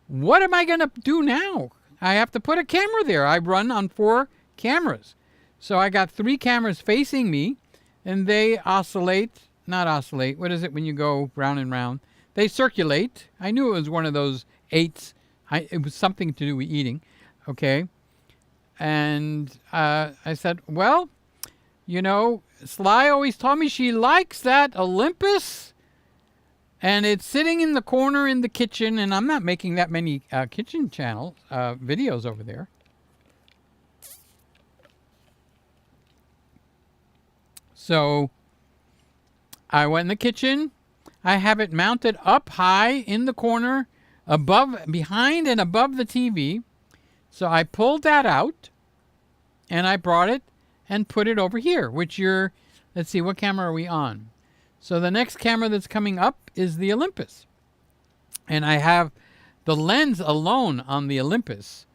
what am I going to do now? I have to put a camera there. I run on 4 cameras. So I got 3 cameras facing me, and they not oscillate. What is it when you go round and round? They circulate. I knew it was one of those 8s. It was something to do with eating. Okay. And I said, well, Sly always told me she likes that Olympus, and it's sitting in the corner in the kitchen, and I'm not making that many kitchen channel videos over there. So I went in the kitchen. I have it mounted up high in the corner, behind and above the TV. So I pulled that out, and I brought it and put it over here, which let's see, what camera are we on? So the next camera that's coming up is the Olympus. And I have the lens alone on the Olympus,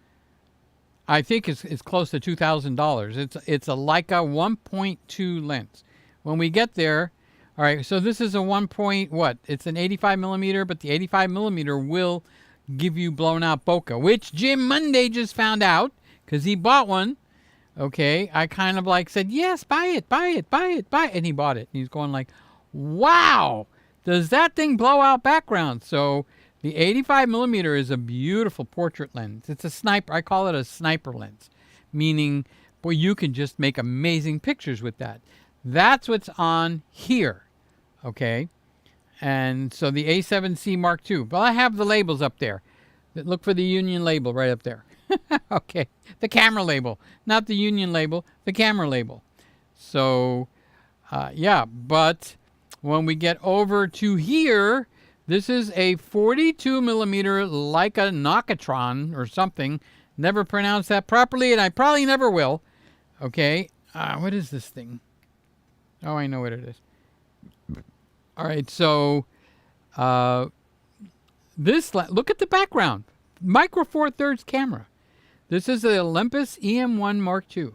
I think it's close to $2,000. It's a Leica 1.2 lens. When we get there, all right, so this is a 1 point, what? It's an 85 millimeter, but the 85 millimeter will give you blown out bokeh, which Jim Monday just found out because he bought one. Okay, I kind of like said, yes, buy it, buy it, buy it, buy it. And he bought it. And he's going like, wow, does that thing blow out background? So the 85 millimeter is a beautiful portrait lens. It's a sniper. I call it a sniper lens, meaning, boy, you can just make amazing pictures with that. That's what's on here, okay? And so the A7C Mark II. Well, I have the labels up there. Look for the Union label right up there. Okay, the camera label, not the Union label, the camera label. So, yeah, but when we get over to here, this is a 42 millimeter Leica Nocatron or something. Never pronounced that properly, and I probably never will. Okay, what is this thing? Oh, I know what it is. All right, so look at the background. Micro Four Thirds camera. This is the Olympus EM1 Mark II.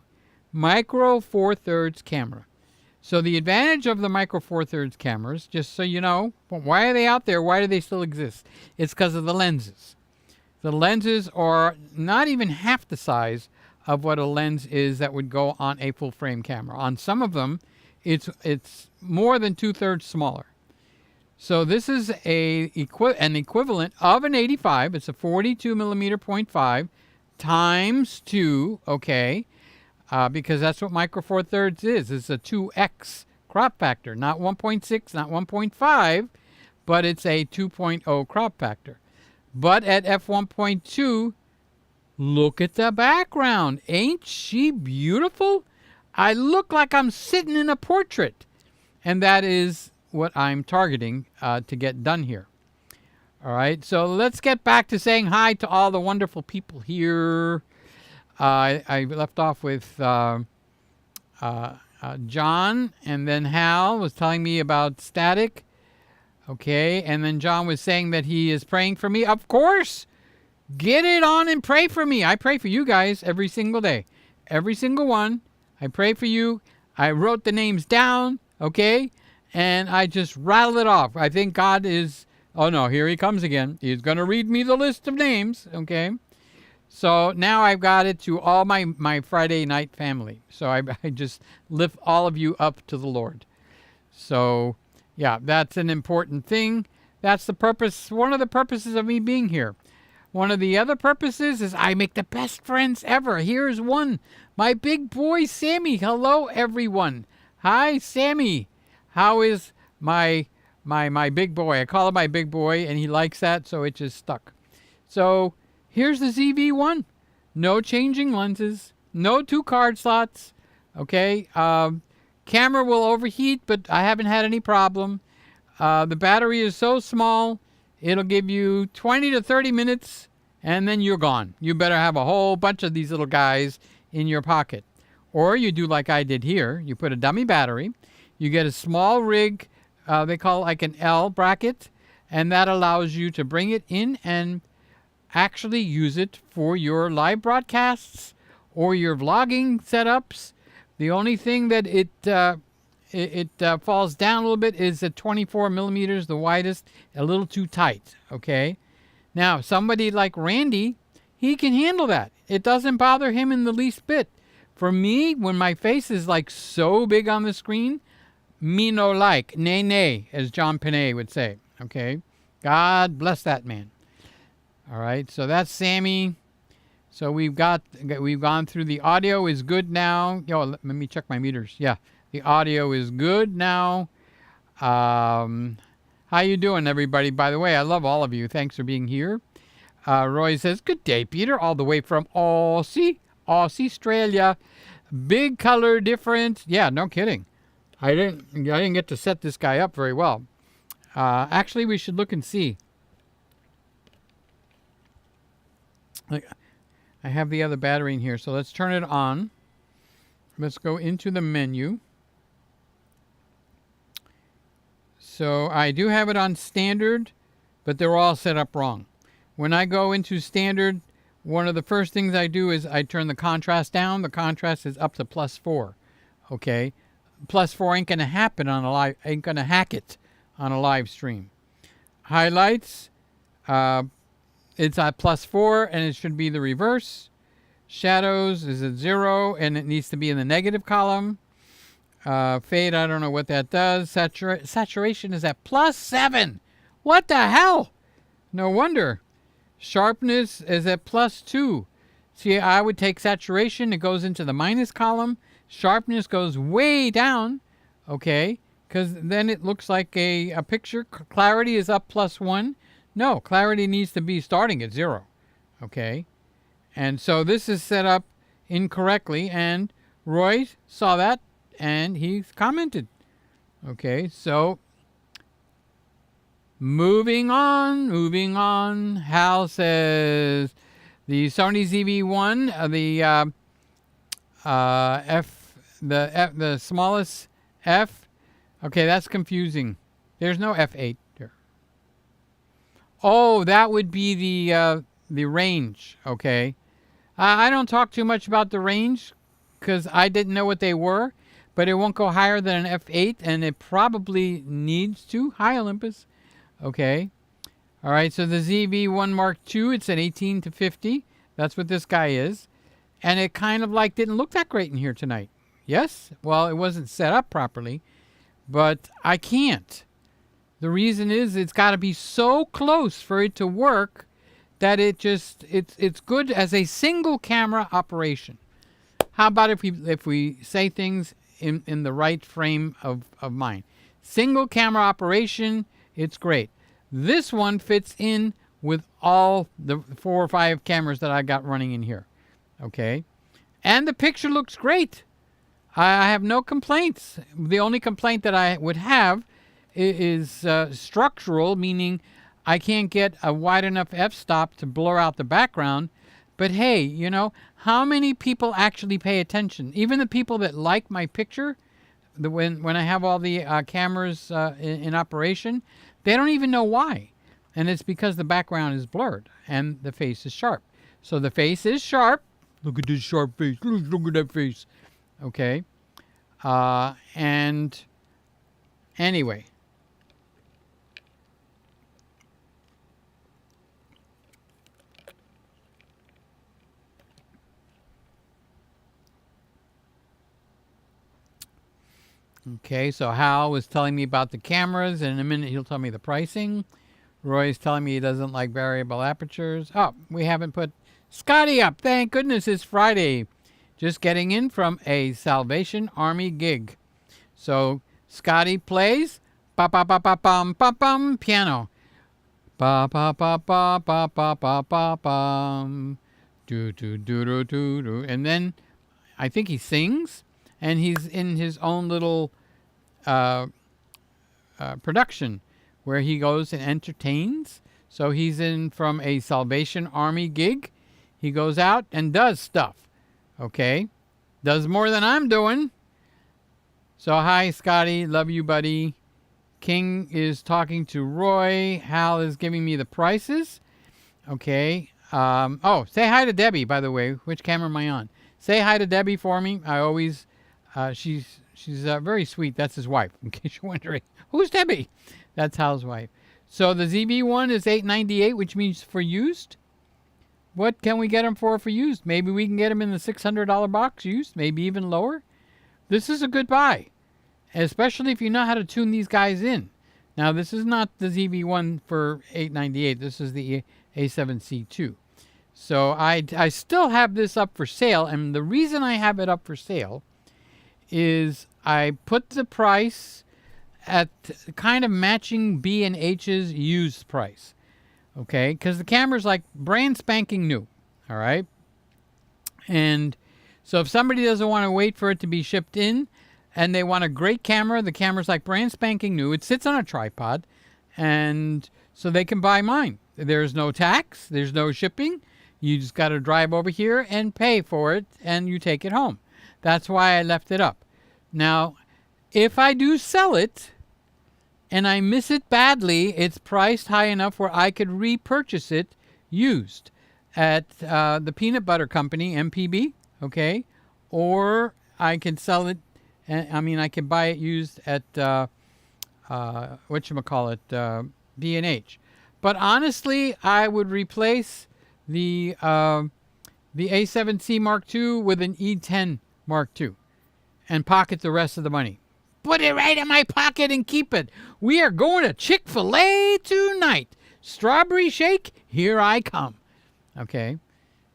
Micro Four Thirds camera. So the advantage of the Micro Four Thirds cameras, just so you know, why are they out there? Why do they still exist? It's because of the lenses. The lenses are not even half the size of what a lens is that would go on a full frame camera. On some of them, it's more than 2/3 smaller. So this is an equivalent of an 85. It's a 42 millimeter 0.5 times 2, okay, because that's what Micro Four Thirds is. It's a 2x crop factor, not 1.6, not 1.5, but it's a 2.0 crop factor. But at f1.2, look at the background. Ain't she beautiful? I look like I'm sitting in a portrait. And that is what I'm targeting to get done here. All right, so let's get back to saying hi to all the wonderful people here. I left off with John, and then Hal was telling me about static. Okay, and then John was saying that he is praying for me. Of course, get it on and pray for me. I pray for you guys every single day. Every single one. I pray for you. I wrote the names down, okay, and I just rattle it off. I think God is... Oh, no, here he comes again. He's going to read me the list of names, okay? So now I've got it to all my Friday night family. So I just lift all of you up to the Lord. So, yeah, that's an important thing. That's the purpose, one of the purposes of me being here. One of the other purposes is I make the best friends ever. Here's one. My big boy, Sammy. Hello, everyone. Hi, Sammy. How is my big boy? I call him my big boy, and he likes that, so it just stuck. So here's the ZV1. No changing lenses. No 2 card slots. Okay. Camera will overheat, but I haven't had any problem. The battery is so small, it'll give you 20 to 30 minutes, and then you're gone. You better have a whole bunch of these little guys in your pocket. Or you do like I did here. You put a dummy battery. You get a small rig, they call it like an L bracket, and that allows you to bring it in and actually use it for your live broadcasts or your vlogging setups. The only thing that it falls down a little bit is at 24 millimeters, the widest, a little too tight, okay? Now, somebody like Randy, he can handle that. It doesn't bother him in the least bit. For me, when my face is like so big on the screen, me no like, nay, nay, as John Panay would say, okay? God bless that man. All right, so that's Sammy. So we've gone through. The audio is good now. Yo, let me check my meters. Yeah, the audio is good now. How you doing, everybody? By the way, I love all of you. Thanks for being here. Roy says, "Good day, Peter. All the way from Aussie, Australia. Big color difference. Yeah, no kidding. I didn't get to set this guy up very well. Actually, we should look and see. I have the other battery in here, so let's turn it on. Let's go into the menu. So I do have it on standard, but they're all set up wrong. When I go into standard, one of the first things I do is I turn the contrast down. The contrast is up to +4. Okay, +4 ain't gonna happen on a live. Ain't gonna hack it on a live stream. Highlights. It's at +4, and it should be the reverse. Shadows is at 0, and it needs to be in the negative column. Fade, I don't know what that does. Saturation is at +7. What the hell? No wonder. Sharpness is at +2. See, I would take saturation. It goes into the minus column. Sharpness goes way down. Okay, because then it looks like a picture. Clarity is up +1. No, clarity needs to be starting at 0. Okay, and so this is set up incorrectly, and Roy saw that and he commented. Okay, so moving on. Hal says the Sony ZV1, the smallest f. Okay, that's confusing. There's no f8 there. Oh, that would be the range. Okay, I don't talk too much about the range because I didn't know what they were, but it won't go higher than an f8, and it probably needs to. Hi, Olympus. Okay, all right. So the ZV1 Mark II, it's an 18-50. That's what this guy is, and it kind of like didn't look that great in here tonight. Yes, well, it wasn't set up properly, but I can't. The reason is it's got to be so close for it to work that it's good as a single camera operation. How about if we say things in the right frame of mind? Single camera operation, it's great. This one fits in with all the 4 or 5 cameras that I got running in here. Okay, and the picture looks great. I have no complaints. The only complaint that I would have is structural, meaning I can't get a wide enough f-stop to blur out the background. But hey, you know, how many people actually pay attention? Even the people that like my picture, when I have all the cameras in operation, they don't even know why. And it's because the background is blurred and the face is sharp. So the face is sharp. Look at this sharp face. Look at that face. Okay. And anyway. Okay, so Hal was telling me about the cameras, and in a minute he'll tell me the pricing. Roy's telling me he doesn't like variable apertures. Oh, we haven't put Scotty up. Thank goodness it's Friday. Just getting in from a Salvation Army gig. So Scotty plays ba ba ba ba bum bum bum piano. Ba ba ba ba ba ba ba ba bum. Do do do do do do. And then I think he sings. And he's in his own little production where he goes and entertains. So he's in from a Salvation Army gig. He goes out and does stuff. Okay? Does more than I'm doing. So hi, Scotty. Love you, buddy. King is talking to Roy. Hal is giving me the prices. Okay. Oh, say hi to Debbie, by the way. Which camera am I on? Say hi to Debbie for me. I always... she's very sweet. That's his wife, in case you're wondering. Who's Debbie? That's Hal's wife. So the ZV1 is $898, which means for used. What can we get him for used? Maybe we can get him in the $600 box used, maybe even lower. This is a good buy, especially if you know how to tune these guys in. Now, this is not the ZV1 for $898. This is the A7C2. So I still have this up for sale, and the reason I have it up for sale is I put the price at kind of matching B&H's used price, okay? Because the camera's like brand spanking new, all right? And so if somebody doesn't want to wait for it to be shipped in and they want a great camera, the camera's like brand spanking new. It sits on a tripod, and so they can buy mine. There's no tax, there's no shipping. You just got to drive over here and pay for it, and you take it home. That's why I left it up. Now, if I do sell it and I miss it badly, it's priced high enough where I could repurchase it used at the peanut butter company, MPB, okay? Or I can sell it, I mean, I can buy it used at, whatchamacallit, B&H. But honestly, I would replace the A7C Mark II with an E10 Mark II and pocket the rest of the money. Put it right in my pocket and keep it. We are going to Chick-fil-A tonight. Strawberry shake, here I come. Okay,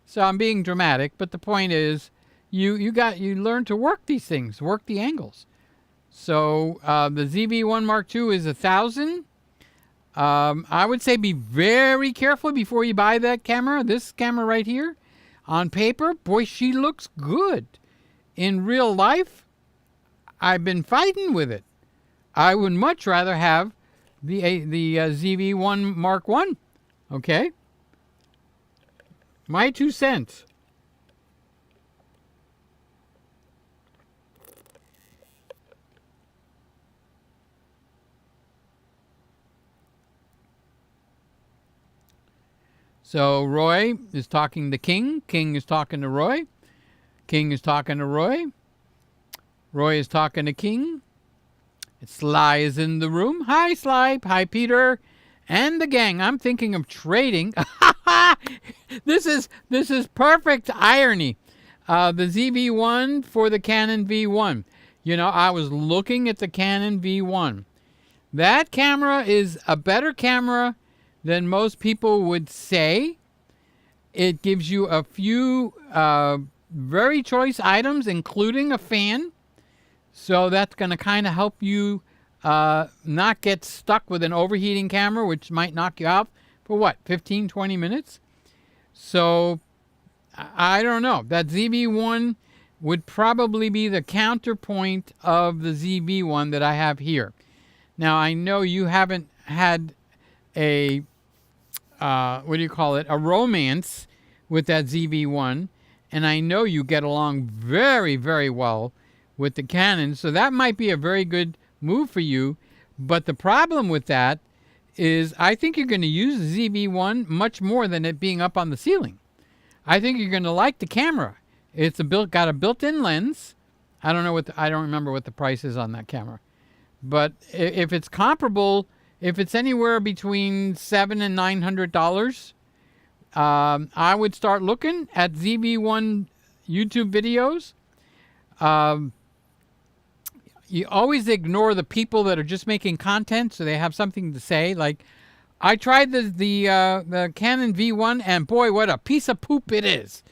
so I'm being dramatic, but the point is, you learn to work these things, work the angles. So the ZV1 Mark II is $1,000. I would say be very careful before you buy that camera. This camera right here, on paper, boy, she looks good. In real life, I've been fighting with it. I would much rather have the ZV1 Mark I. Okay? My 2 cents. So Roy is talking to King. King is talking to Roy. King is talking to Roy. Roy is talking to King. Sly is in the room. Hi, Sly. Hi, Peter. And the gang. I'm thinking of trading. This is perfect irony. The ZV1 for the Canon V1. You know, I was looking at the Canon V1. That camera is a better camera than most people would say. It gives you a few very choice items, including a fan. So that's going to kind of help you not get stuck with an overheating camera, which might knock you out for what, 15, 20 minutes? So I don't know. That ZV1 would probably be the counterpoint of the ZV1 that I have here. Now, I know you haven't had a a romance with that ZV1, and I know you get along very, very well with the Canon, so that might be a very good move for you. But the problem with that is I think you're going to use the ZV1 much more than it being up on the ceiling. I think you're going to like the camera. It's got a built-in lens. I don't remember what the price is on that camera. But if it's comparable, if it's anywhere between $700 and $900, I would start looking at ZV1 YouTube videos. You always ignore the people that are just making content, so they have something to say. Like, I tried the Canon V1, and boy, what a piece of poop it is.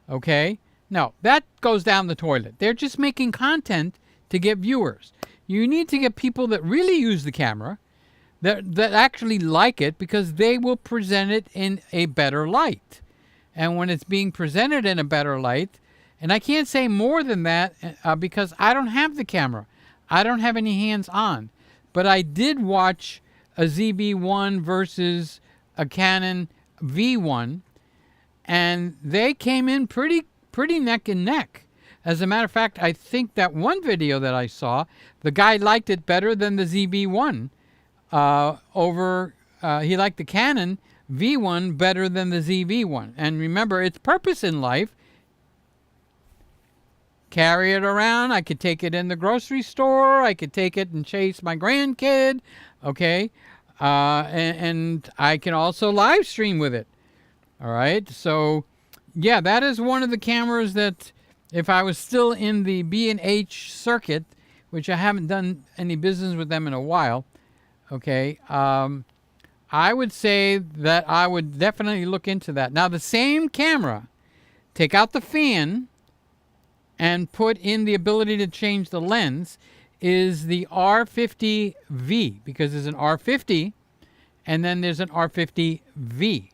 Okay? No, that goes down the toilet. They're just making content to get viewers. You need to get people that really use the camera, that actually like it, because they will present it in a better light. And when it's being presented in a better light, and I can't say more than that because I don't have the camera. I don't have any hands on. But I did watch a ZV1 versus a Canon V1, and they came in pretty neck and neck. As a matter of fact, I think that one video that I saw, the guy liked it better than the ZV1. He liked the Canon V1 better than the ZV1. And remember, its purpose in life, carry it around. I could take it in the grocery store. I could take it and chase my grandkid. Okay. And I can also live stream with it. All right. So, yeah, that is one of the cameras that if I was still in the B&H circuit, which I haven't done any business with them in a while, okay, I would say that I would definitely look into that. Now, the same camera, take out the fan and put in the ability to change the lens, is the R50V, because there's an R50 and then there's an R50V.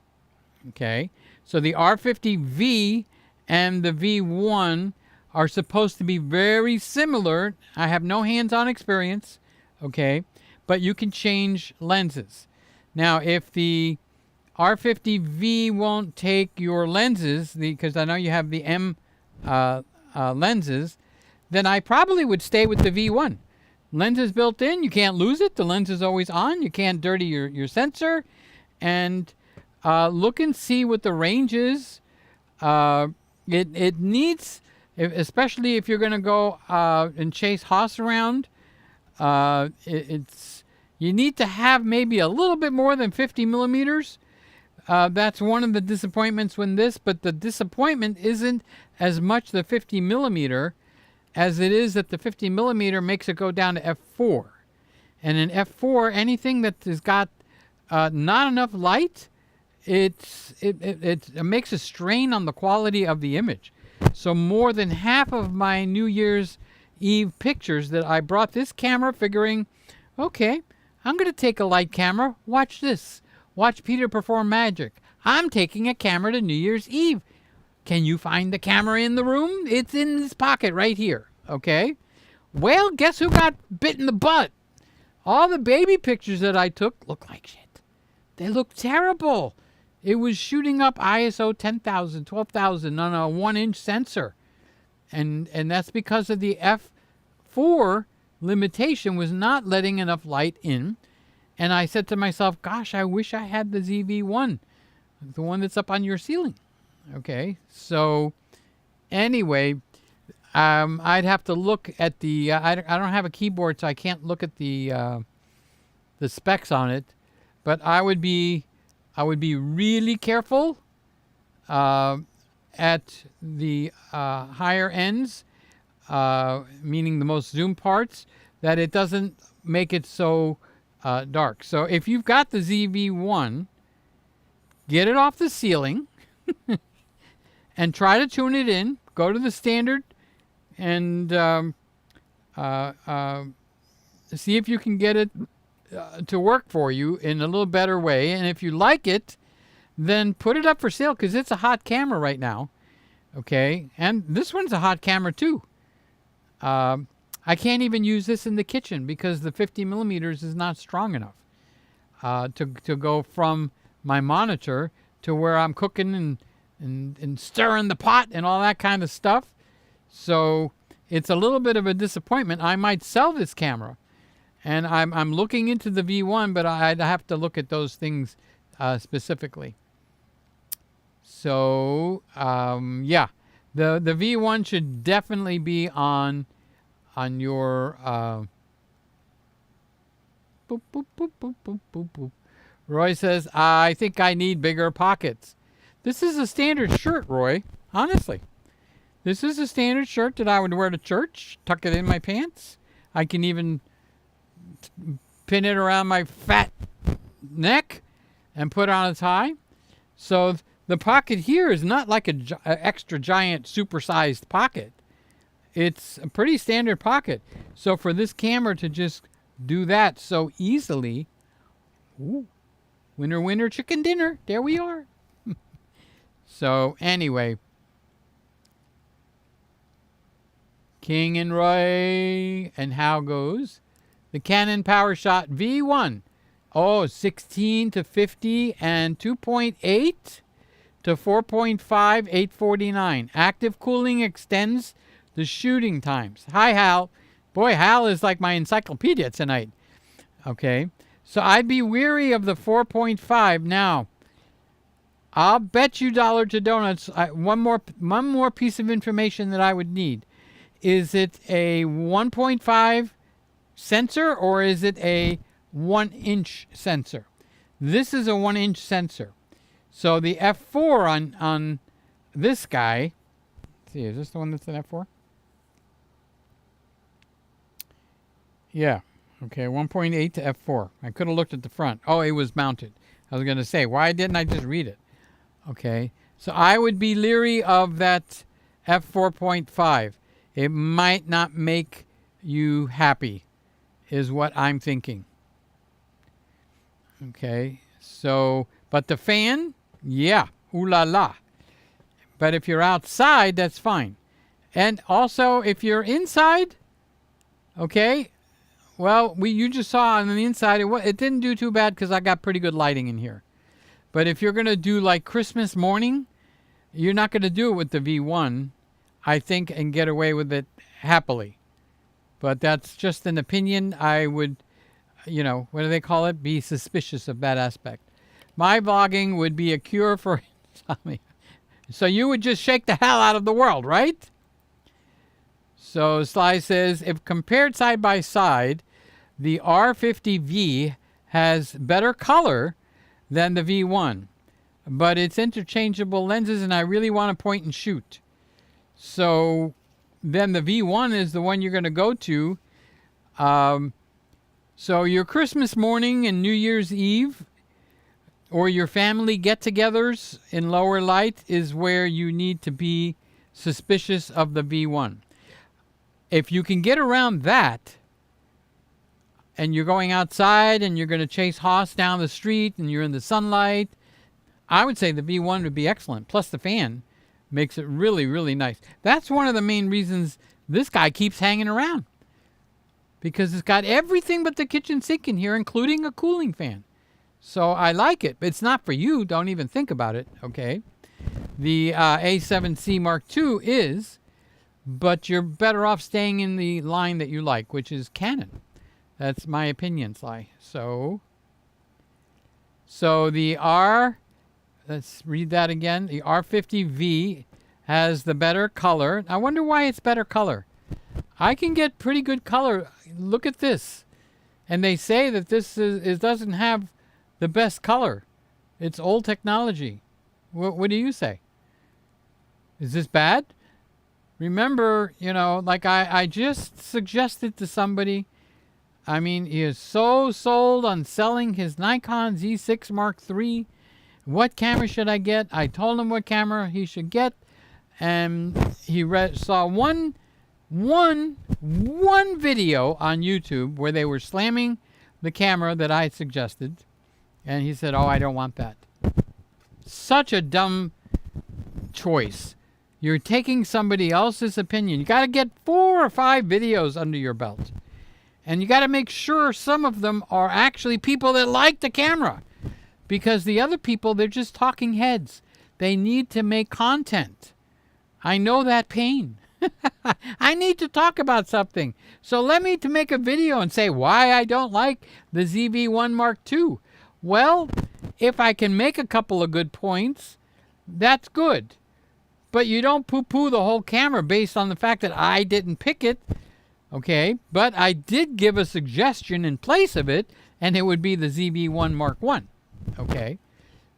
Okay, so the R50V and the V1 are supposed to be very similar. I have no hands-on experience, okay, but you can change lenses. Now, if the R50V won't take your lenses, because I know you have the M lenses, then I probably would stay with the V1. Lens is built in. You can't lose it. The lens is always on. You can't dirty your sensor. And look and see what the range is. It needs, especially if you're going to go and chase Haas around, you need to have maybe a little bit more than 50 millimeters. That's one of the disappointments with this, but the disappointment isn't as much the 50 millimeter as it is that the 50 millimeter makes it go down to f4. And in f4, anything that has got not enough light, it makes a strain on the quality of the image. So more than half of my New Year's Eve pictures that I brought this camera figuring, okay, I'm going to take a light camera. Watch this. Watch Peter perform magic. I'm taking a camera to New Year's Eve. Can you find the camera in the room? It's in this pocket right here. Okay? Well, guess who got bit in the butt? All the baby pictures that I took look like shit. They look terrible. It was shooting up ISO 10,000, 12,000 on a 1-inch sensor. And that's because of the f4 limitation was not letting enough light in. And I said to myself, gosh, I wish I had the ZV1, the one that's up on your ceiling. Okay, so anyway, I'd have to look at the, I don't have a keyboard, so I can't look at the specs on it, but I would be really careful at the higher ends, meaning the most zoom parts, that it doesn't make it so dark. So if you've got the ZV1, get it off the ceiling and try to tune it in. Go to the standard and see if you can get it to work for you in a little better way. And if you like it, then put it up for sale, because it's a hot camera right now. Okay, and this one's a hot camera too. I can't even use this in the kitchen because the 50 millimeters is not strong enough to go from my monitor to where I'm cooking and stirring the pot and all that kind of stuff. So it's a little bit of a disappointment. I might sell this camera, and I'm looking into the V1, but I'd have to look at those things specifically. So yeah, the V1 should definitely be on your boop, boop, boop, boop, boop, boop, boop. Roy says, I think I need bigger pockets. This is a standard shirt, Roy. Honestly. This is a standard shirt that I would wear to church, tuck it in my pants. I can even pin it around my fat neck and put on a tie. So the pocket here is not like an extra giant supersized pocket. It's a pretty standard pocket. So for this camera to just do that so easily, ooh, winner, winner, chicken dinner. There we are. So anyway, King and Roy, and how goes the Canon PowerShot V1? Oh, 16 to 50 and 2.8 to 4.5, 849. Active cooling extends the shooting times. Hi, Hal. Boy, Hal is like my encyclopedia tonight. Okay, so I'd be weary of the 4.5 now. I'll bet you dollar to donuts. One more piece of information that I would need. Is it a 1.5 sensor or is it a 1-inch sensor? This is a 1-inch sensor. So the f4 on this guy, let's see, is this the one that's an f4? Yeah. Okay, 1.8 to f4. I could have looked at the front. Oh, it was mounted. I was going to say, why didn't I just read it? Okay. So I would be leery of that f4.5. It might not make you happy, is what I'm thinking. Okay. So, but the fan, yeah, ooh la la. But if you're outside, that's fine. And also, if you're inside, okay, well, you just saw on the inside, it didn't do too bad because I got pretty good lighting in here. But if you're going to do like Christmas morning, you're not going to do it with the V1, I think, and get away with it happily. But that's just an opinion. I would, what do they call it? Be suspicious of that aspect. My vlogging would be a cure for insomnia. So you would just shake the hell out of the world, right? So Sly says, if compared side by side, the R50V has better color than the V1, but it's interchangeable lenses and I really want to point and shoot. So then the V1 is the one you're going to go to. So your Christmas morning and New Year's Eve or your family get-togethers in lower light is where you need to be suspicious of the V1. If you can get around that, and you're going outside and you're going to chase hoss down the street and you're in the sunlight, I would say the V1 would be excellent. Plus the fan makes it really, really nice. That's one of the main reasons this guy keeps hanging around. Because it's got everything but the kitchen sink in here, including a cooling fan. So I like it, but it's not for you. Don't even think about it, okay? The A7C Mark II is, but you're better off staying in the line that you like, which is Canon. That's my opinion, Sly. So the let's read that again. The R50V has the better color. I wonder why it's better color. I can get pretty good color. Look at this. And they say that this doesn't have the best color. It's old technology. What do you say? Is this bad? Remember, like I just suggested to somebody, I mean, he is so sold on selling his Nikon Z6 Mark III. What camera should I get? I told him what camera he should get, and he saw one video on YouTube where they were slamming the camera that I suggested, and he said, "Oh, I don't want that." Such a dumb choice. You're taking somebody else's opinion. You got to get 4 or 5 videos under your belt. And you got to make sure some of them are actually people that like the camera. Because the other people, they're just talking heads. They need to make content. I know that pain. I need to talk about something. So let me to make a video and say why I don't like the ZV1 Mark II. Well, if I can make a couple of good points, that's good. But you don't poo-poo the whole camera based on the fact that I didn't pick it. Okay, but I did give a suggestion in place of it, and it would be the ZV1 Mark I. Okay,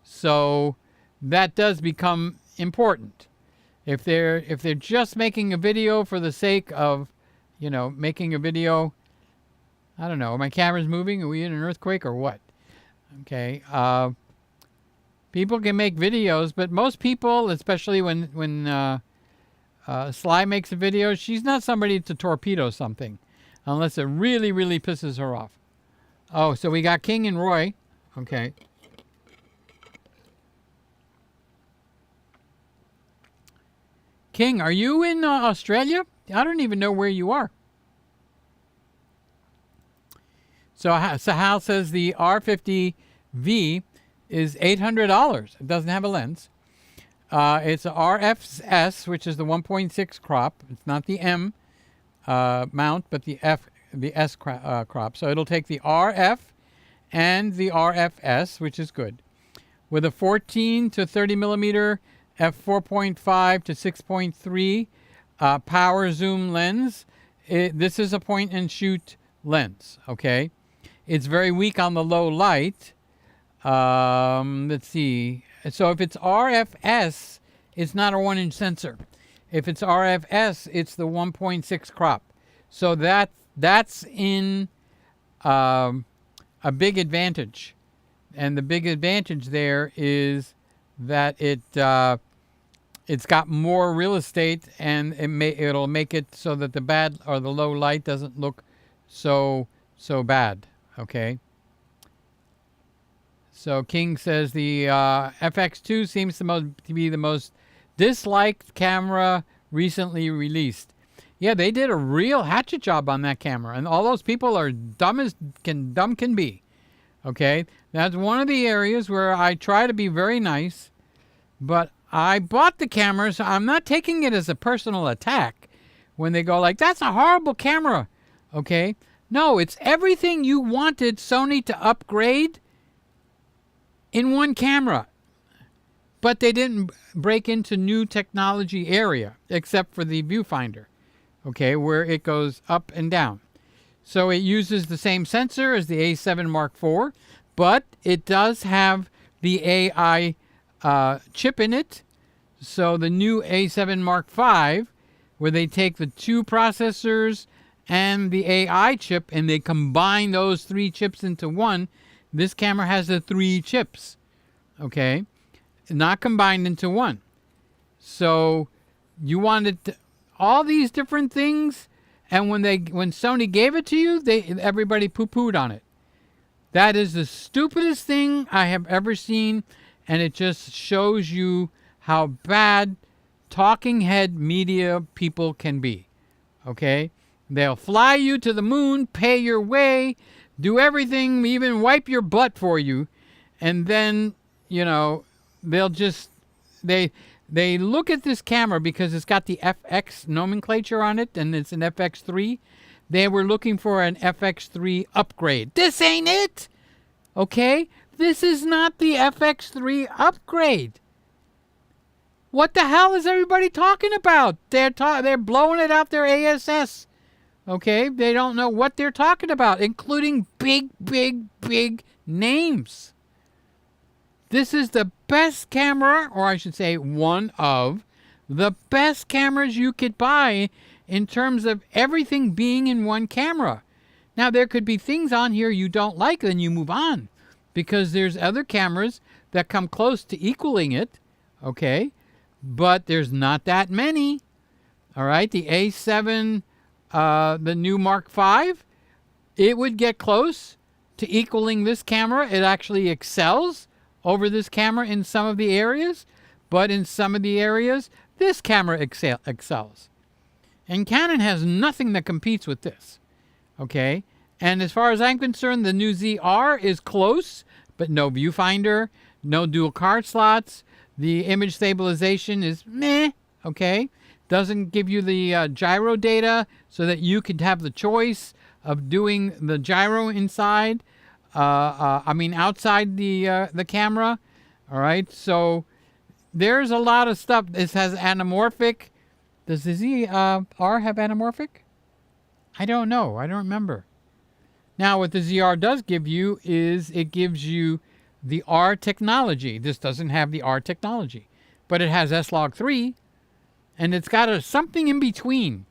so that does become important. If they're just making a video for the sake of, making a video, I don't know, my camera's moving, are we in an earthquake or what? Okay, people can make videos, but most people, especially when Sly makes a video, she's not somebody to torpedo something unless it really, really pisses her off. Oh, so we got King and Roy. Okay. King, are you in Australia? I don't even know where you are. So Hal says the R50V is $800. It doesn't have a lens. It's a RFS, which is the 1.6 crop. It's not the M mount, but the S crop. So it'll take the RF and the RFS, which is good. With a 14 to 30 millimeter f4.5 to 6.3 power zoom lens. This is a point and shoot lens. Okay, it's very weak on the low light. Let's see. So if it's RFS, it's not a 1-inch sensor. If it's RFS, it's the 1.6 crop. So that's in a big advantage. And the big advantage there is that it's got more real estate, and it'll make it so that the bad or the low light doesn't look so bad. Okay. So King says the FX2 seems to be the most disliked camera recently released. Yeah, they did a real hatchet job on that camera, and all those people are dumb can be. Okay, that's one of the areas where I try to be very nice, but I bought the camera, so I'm not taking it as a personal attack when they go like, that's a horrible camera. Okay, no, it's everything you wanted Sony to upgrade in one camera, but they didn't break into new technology area except for the viewfinder, okay, where it goes up and down. So it uses the same sensor as the A7 Mark IV, but it does have the AI chip in it. So the new A7 Mark V, where they take the 2 processors and the AI chip and they combine those 3 chips into one. This camera has the 3 chips, okay, not combined into one. So you wanted all these different things, and when Sony gave it to you, everybody poo-pooed on it. That is the stupidest thing I have ever seen, and it just shows you how bad talking head media people can be. Okay, they'll fly you to the moon, pay your way, do everything, even wipe your butt for you, and then, they'll just, they look at this camera because it's got the FX nomenclature on it, and it's an FX3. They were looking for an FX3 upgrade. This ain't it, okay? This is not the FX3 upgrade. What the hell is everybody talking about? They're blowing it out their ASS. Okay, they don't know what they're talking about, including big names. This is the best camera, or I should say one of the best cameras you could buy in terms of everything being in one camera. Now, there could be things on here you don't like, then you move on, because there's other cameras that come close to equaling it, okay? But there's not that many, all right? The A7... the new Mark V, it would get close to equaling this camera. It actually excels over this camera in some of the areas, but in some of the areas, this camera excels. And Canon has nothing that competes with this, okay? And as far as I'm concerned, the new ZR is close, but no viewfinder, no dual card slots. The image stabilization is meh, okay? Doesn't give you the gyro data so that you could have the choice of doing the gyro inside, outside the camera. All right, so there's a lot of stuff. This has anamorphic. Does the ZR have anamorphic? I don't know. I don't remember. Now, what the ZR does give you is it gives you the R technology. This doesn't have the R technology, but it has S-Log3. And it's got something in between.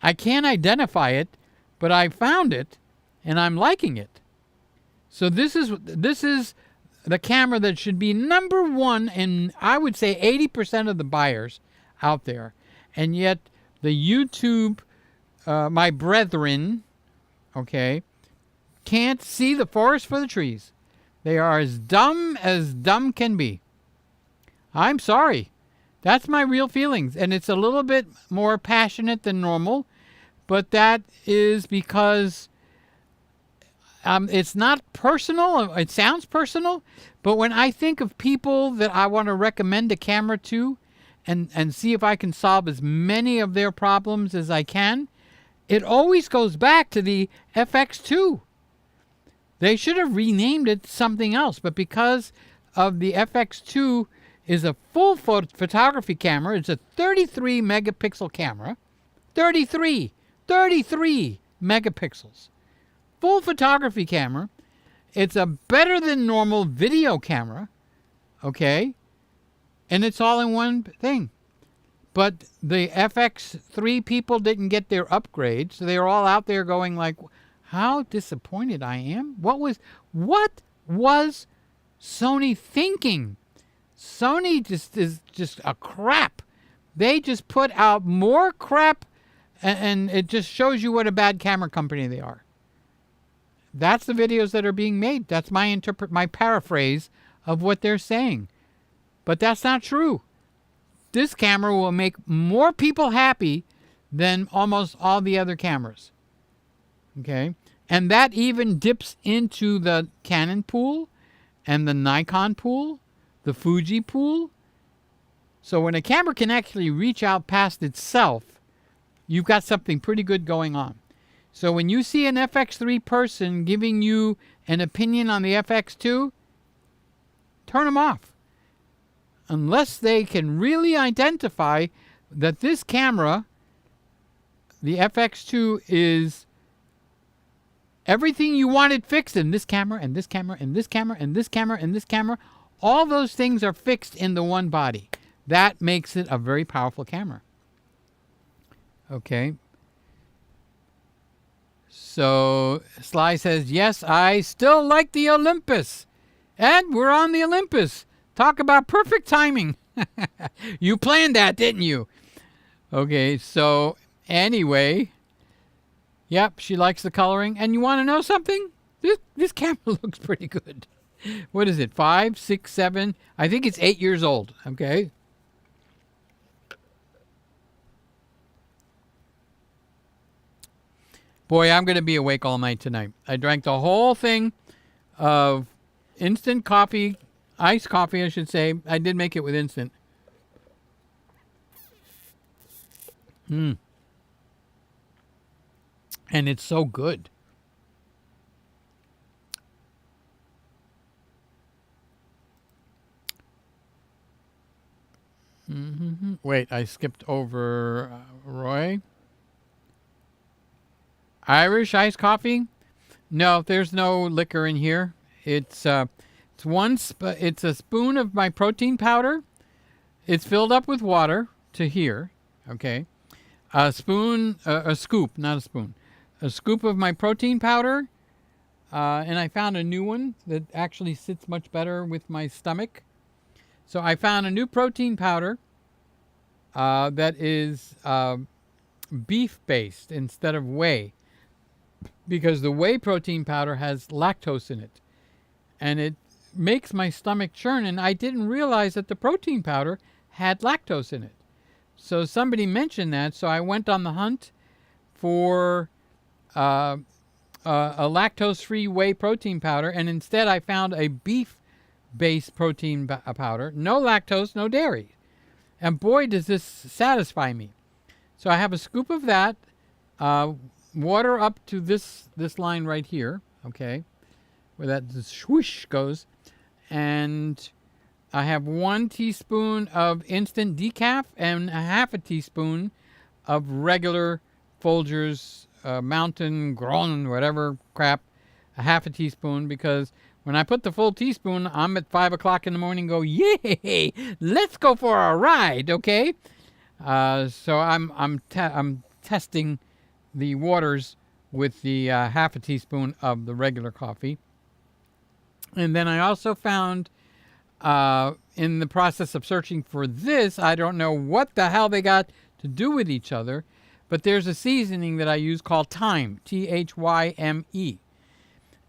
I can't identify it, but I found it, and I'm liking it. So this is the camera that should be number one, and I would say 80% of the buyers out there. And yet the YouTube, my brethren, okay, can't see the forest for the trees. They are as dumb can be. I'm sorry. That's my real feelings, and it's a little bit more passionate than normal, but that is because it's not personal. It sounds personal, but when I think of people that I want to recommend a camera to and see if I can solve as many of their problems as I can, it always goes back to the FX2. They should have renamed it something else, but because of the FX2 is a full photography camera. It's a 33 megapixel camera. 33 megapixels. Full photography camera. It's a better than normal video camera. Okay? And it's all in one thing. But the FX3 people didn't get their upgrade, so they were all out there going like, how disappointed I am. What was Sony thinking? Sony just is just a crap. They just put out more crap, and it just shows you what a bad camera company they are. That's the videos that are being made. That's my paraphrase of what they're saying. But that's not true. This camera will make more people happy than almost all the other cameras. Okay? And that even dips into the Canon pool and the Nikon pool, the Fuji pool. So when a camera can actually reach out past itself, you've got something pretty good going on. So when you see an FX3 person giving you an opinion on the FX2, turn them off. Unless they can really identify that this camera, the FX2, is everything you wanted fixed in this camera, and this camera, and this camera, and this camera, and this camera. All those things are fixed in the one body. That makes it a very powerful camera. Okay. So Sly says, yes, I still like the Olympus. And we're on the Olympus. Talk about perfect timing. You planned that, didn't you? Okay, so anyway. Yep, she likes the coloring. And you want to know something? This camera looks pretty good. What is it, 5, 6, 7? I think it's 8 years old, okay? Boy, I'm going to be awake all night tonight. I drank the whole thing of instant coffee, iced coffee, I should say. I did make it with instant. And it's so good. Wait, I skipped over Roy. Irish iced coffee? No, there's no liquor in here. It's a spoon of my protein powder. It's filled up with water to here. Okay, a scoop, not a spoon. A scoop of my protein powder, and I found a new one that actually sits much better with my stomach. So I found a new protein powder that is beef-based instead of whey, because the whey protein powder has lactose in it, and it makes my stomach churn, and I didn't realize that the protein powder had lactose in it. So somebody mentioned that, so I went on the hunt for a lactose-free whey protein powder, and instead I found a beef-based protein powder. No lactose, no dairy. And boy, does this satisfy me. So I have a scoop of that, water up to this line right here, okay, where that swoosh goes, and I have 1 teaspoon of instant decaf and a half a teaspoon of regular Folgers Mountain Gron, whatever crap, a half a teaspoon, because when I put the full teaspoon, I'm at 5 o'clock in the morning, go, yay, let's go for a ride, okay? So I'm testing the waters with the half a teaspoon of the regular coffee. And then I also found, in the process of searching for this, I don't know what the hell they got to do with each other, but there's a seasoning that I use called thyme, Thyme.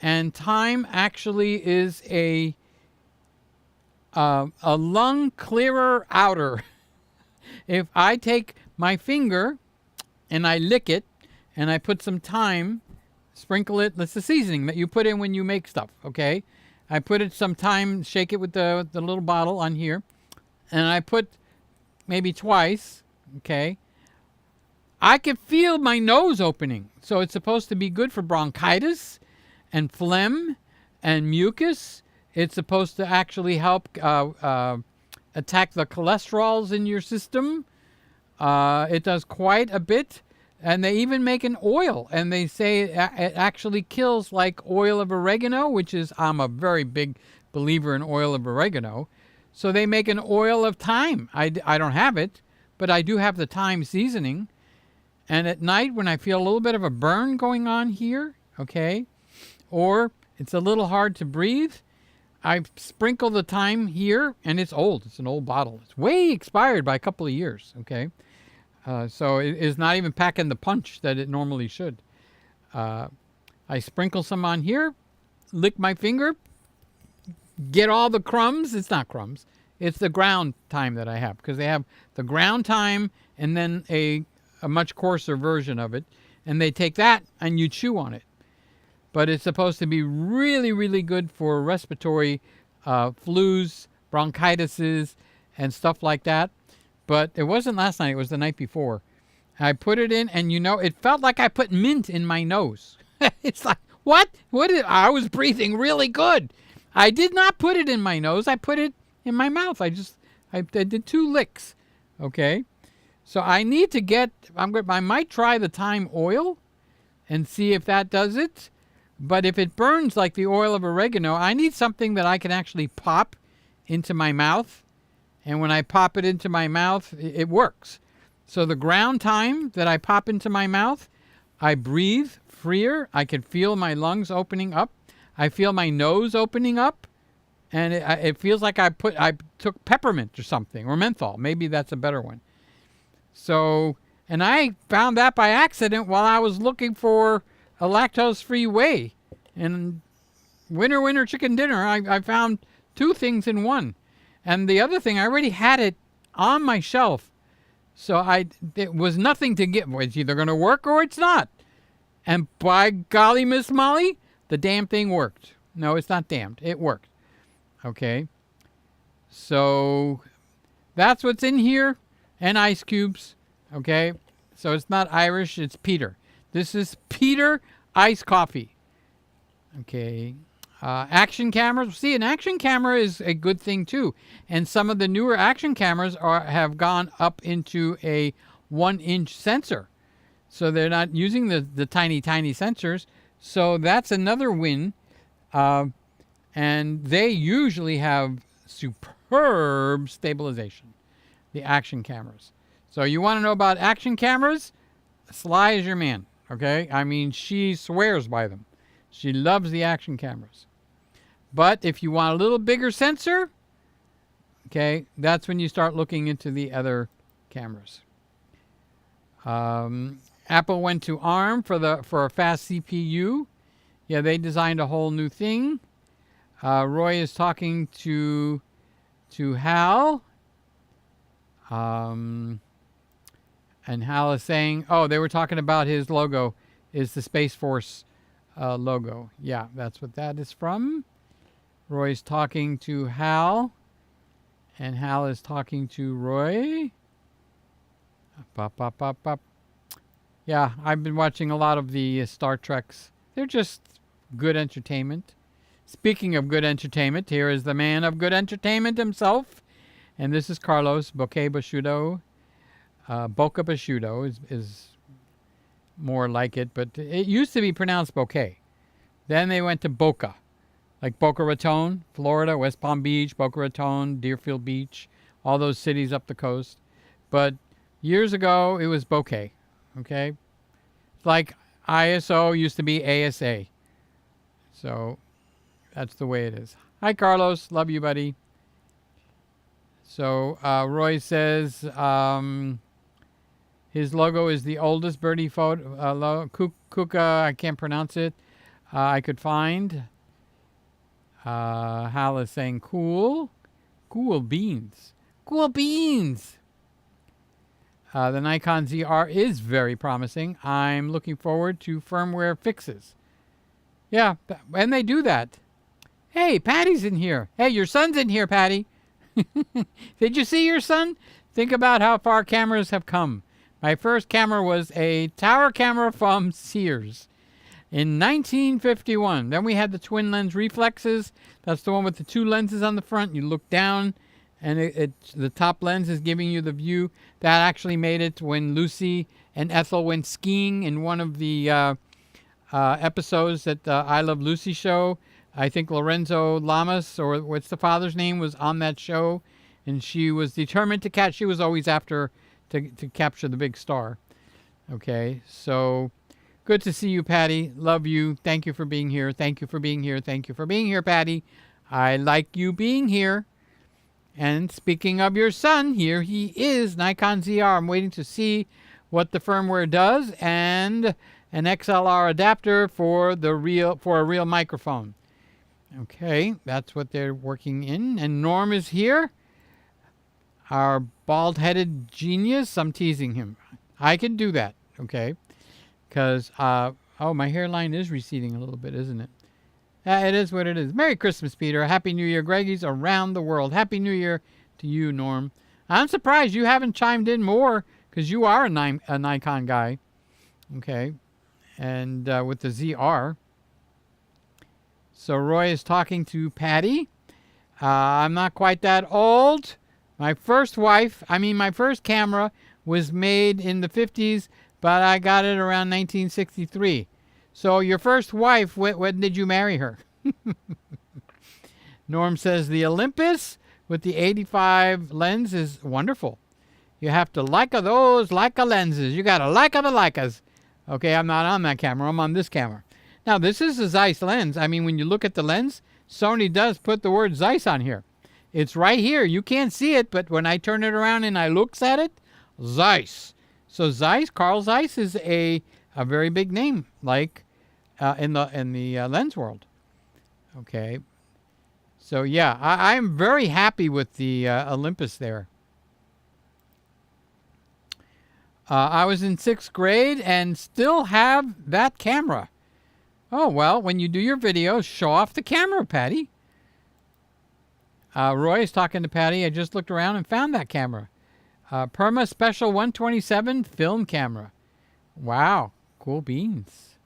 And thyme actually is a lung clearer outer. If I take my finger and I lick it and I put some thyme, sprinkle it, that's the seasoning that you put in when you make stuff, okay? I put it some thyme, shake it with the little bottle on here, and I put maybe twice, okay? I can feel my nose opening. So it's supposed to be good for bronchitis and phlegm and mucus. It's supposed to actually help attack the cholesterols in your system. It does quite a bit. And they even make an oil, and they say it actually kills like oil of oregano, which is, I'm a very big believer in oil of oregano. So they make an oil of thyme. I don't have it, but I do have the thyme seasoning. And at night when I feel a little bit of a burn going on here, okay, or it's a little hard to breathe, I sprinkle the time here, and it's old. It's an old bottle. It's way expired by a couple of years, okay? So it is not even packing the punch that it normally should. I sprinkle some on here, lick my finger, get all the crumbs. It's not crumbs. It's the ground time that I have, because they have the ground time and then a much coarser version of it. And they take that and you chew on it. But it's supposed to be really, really good for respiratory flus, bronchitises, and stuff like that. But it wasn't last night. It was the night before. I put it in, and it felt like I put mint in my nose. It's like, what? I was breathing really good. I did not put it in my nose. I put it in my mouth. I did 2 licks. Okay? So I need to I might try the thyme oil and see if that does it. But if it burns like the oil of oregano, I need something that I can actually pop into my mouth. And when I pop it into my mouth, it works. So the ground thyme that I pop into my mouth, I breathe freer. I can feel my lungs opening up. I feel my nose opening up. And it feels like I took peppermint or something, or menthol. Maybe that's a better one. So, and I found that by accident while I was looking for a lactose-free whey. And winner, chicken dinner, I found 2 things in one. And the other thing, I already had it on my shelf. So it was nothing to get. It's either going to work or it's not. And by golly, Miss Molly, the damn thing worked. No, it's not damned. It worked. Okay. So that's what's in here. And ice cubes. Okay. So it's not Irish, it's Peter. This is Peter Ice Coffee. Okay. Action cameras. See, an action camera is a good thing too. And some of the newer action cameras have gone up into a 1-inch sensor. So they're not using the tiny sensors. So that's another win. And they usually have superb stabilization, the action cameras. So you want to know about action cameras? Sly is your man. Okay? I mean, she swears by them. She loves the action cameras. But if you want a little bigger sensor, okay, that's when you start looking into the other cameras. Apple went to ARM for a fast CPU. Yeah, they designed a whole new thing. Roy is talking to Hal. And Hal is saying, they were talking about his logo is the Space Force logo. Yeah, that's what that is from. Roy's talking to Hal, and Hal is talking to Roy. Yeah, I've been watching a lot of the Star Treks. They're just good entertainment. Speaking of good entertainment, here is the man of good entertainment himself. And this is Carlos Bokeh Bashudo. Boca Bashudo is more like it, but it used to be pronounced Bokeh. Then they went to Boca. Like Boca Raton, Florida, West Palm Beach, Boca Raton, Deerfield Beach, all those cities up the coast. But years ago, it was Bokeh, okay? It's like ISO used to be ASA. So that's the way it is. Hi, Carlos. Love you, buddy. So Roy says his logo is the oldest birdie photo. Kuka, I can't pronounce it. I could find. Hal is saying cool. Cool beans. Cool beans. The Nikon ZR is very promising. I'm looking forward to firmware fixes. Yeah, and they do that. Hey, Patty's in here. Hey, your son's in here, Patty. Did you see your son? Think about how far cameras have come. My first camera was a tower camera from Sears in 1951. Then we had the twin lens reflexes. That's the one with the 2 lenses on the front. You look down, and the top lens is giving you the view. That actually made it when Lucy and Ethel went skiing in one of the episodes at the I Love Lucy show. I think Lorenzo Lamas, or what's the father's name, was on that show, and she was determined to catch. She was always after to capture the big star. Okay, so good to see you, Patty. Love you. Thank you for being here. Thank you for being here. Thank you for being here, Patty. I like you being here. And speaking of your son, here he is, Nikon ZR. I'm waiting to see what the firmware does, and an XLR adapter for a real microphone. Okay, that's what they're working in. And Norm is here, our bald-headed genius. I'm teasing him. I can do that, okay? Because, oh, my hairline is receding a little bit, isn't it? It is what it is. Merry Christmas, Peter. Happy New Year, Greggies around the world. Happy New Year to you, Norm. I'm surprised you haven't chimed in more, because you are a Nikon guy. Okay. And with the ZR. So Roy is talking to Patty. I'm not quite that old. My first camera was made in the 50s, but I got it around 1963. So your first wife, when did you marry her? Norm says the Olympus with the 85 lens is wonderful. You have to Leica those Leica lenses. You got to Leica the Leicas. Okay, I'm not on that camera. I'm on this camera. Now, this is a Zeiss lens. I mean, when you look at the lens, Sony does put the word Zeiss on here. It's right here. You can't see it, but when I turn it around and I looks at it, Zeiss. So Zeiss, Carl Zeiss is a very big name, like in the lens world. Okay. So yeah, I'm very happy with the Olympus there. I was in 6th grade and still have that camera. Oh, well, when you do your videos, show off the camera, Patty. Roy is talking to Patty. I just looked around and found that camera. Perma Special 127 film camera. Wow, cool beans.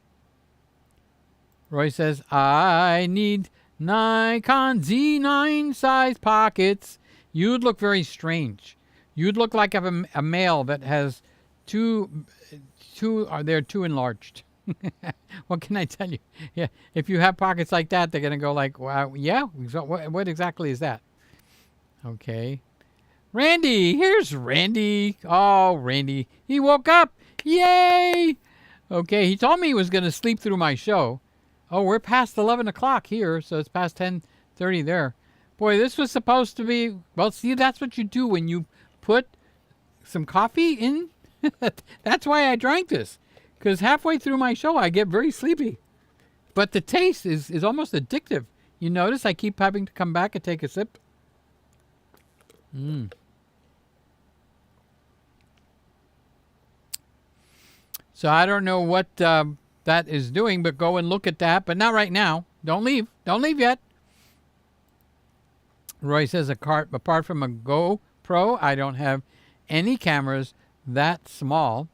Roy says, I need Nikon Z9 size pockets. You'd look very strange. You'd look like a male that has they're too enlarged. What can I tell you? Yeah, if you have pockets like that, they're gonna go like, wow, yeah. What exactly is that? Okay, Randy. Here's Randy. Oh, Randy, he woke up. Yay! Okay, he told me he was gonna sleep through my show. Oh, we're past 11 o'clock here, so it's past 10:30 there. Boy, this was supposed to be. Well, see, that's what you do when you put some coffee in. That's why I drank this. Because halfway through my show, I get very sleepy. But the taste is almost addictive. You notice I keep having to come back and take a sip. So I don't know what that is doing, but go and look at that. But not right now. Don't leave. Don't leave yet. Roy says, apart from a GoPro, I don't have any cameras that small.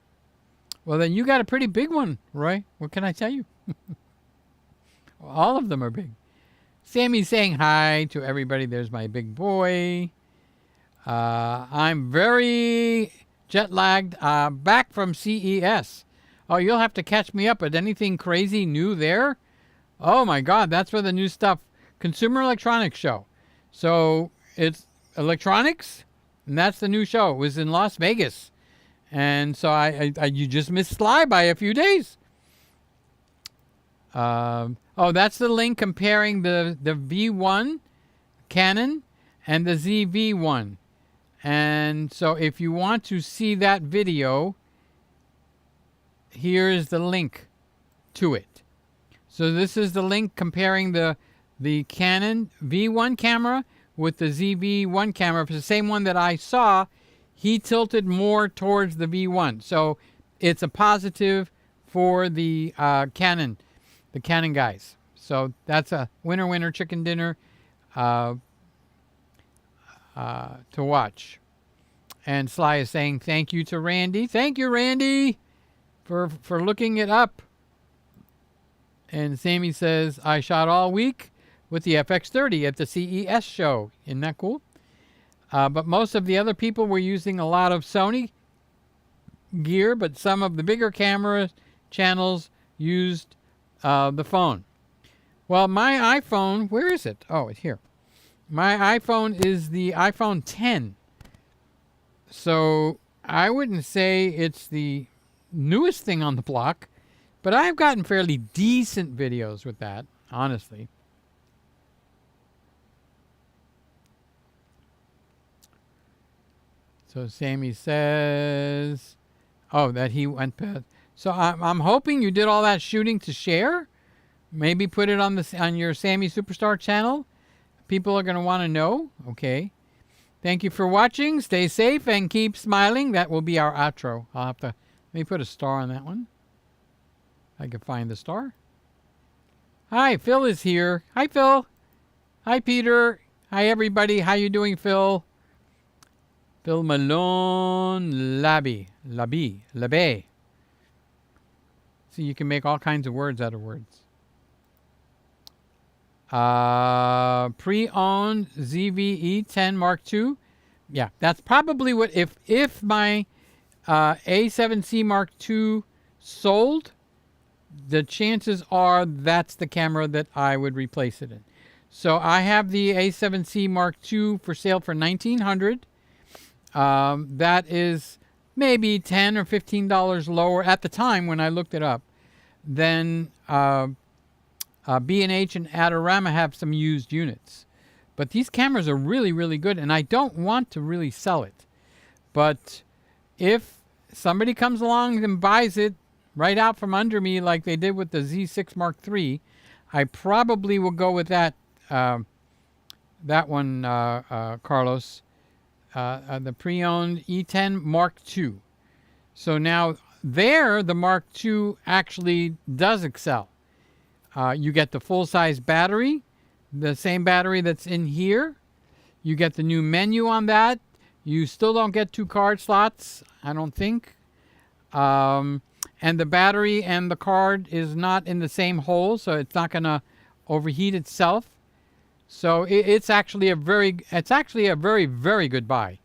Well, then you got a pretty big one, Roy. What can I tell you? All of them are big. Sammy's saying hi to everybody. There's my big boy. I'm very jet lagged. Back from CES. Oh, you'll have to catch me up. But anything crazy new there? Oh, my God. That's where the new stuff. Consumer Electronics Show. So it's electronics, and that's the new show. It was in Las Vegas. And so you just missed Sly by a few days. Oh, that's the link comparing the V1 Canon and the ZV1. And so if you want to see that video, here's the link to it. So this is the link comparing the Canon V1 camera with the ZV1 camera. It's the same one that I saw. He tilted more towards the V1. So it's a positive for the Canon guys. So that's a winner chicken dinner to watch. And Sly is saying thank you to Randy. Thank you, Randy, for looking it up. And Sammy says, I shot all week with the FX30 at the CES show. Isn't that cool? But most of the other people were using a lot of Sony gear, but some of the bigger camera channels used the phone. Well, my iPhone, where is it? Oh, it's here. My iPhone is the iPhone 10. So I wouldn't say it's the newest thing on the block, but I've gotten fairly decent videos with that, honestly. So Sammy says, oh, that he went past. So I'm hoping you did all that shooting to share. Maybe put it on your Sammy Superstar channel. People are going to want to know. Okay. Thank you for watching. Stay safe and keep smiling. That will be our outro. I'll have to, let me put a star on that one. I can find the star. Hi, Phil is here. Hi, Phil. Hi, Peter. Hi, everybody. How you doing, Phil? Phil Malone Labby. So you can make all kinds of words out of words. Pre-owned ZV1 Mark II. Yeah, that's probably what, if my A7C Mark II sold, the chances are that's the camera that I would replace it in. So I have the A7C Mark II for sale for $1,900. That is maybe $10 or $15 lower at the time when I looked it up than B&H and Adorama have some used units. But these cameras are really, really good, and I don't want to really sell it. But if somebody comes along and buys it right out from under me like they did with the Z6 Mark III, I probably will go with that one, Carlos. The pre-owned E10 Mark II. So now there, the Mark II actually does excel. You get the full-size battery, the same battery that's in here. You get the new menu on that. You still don't get 2 card slots, I don't think. And the battery and the card is not in the same hole, so it's not going to overheat itself. So it's actually a very, very good buy.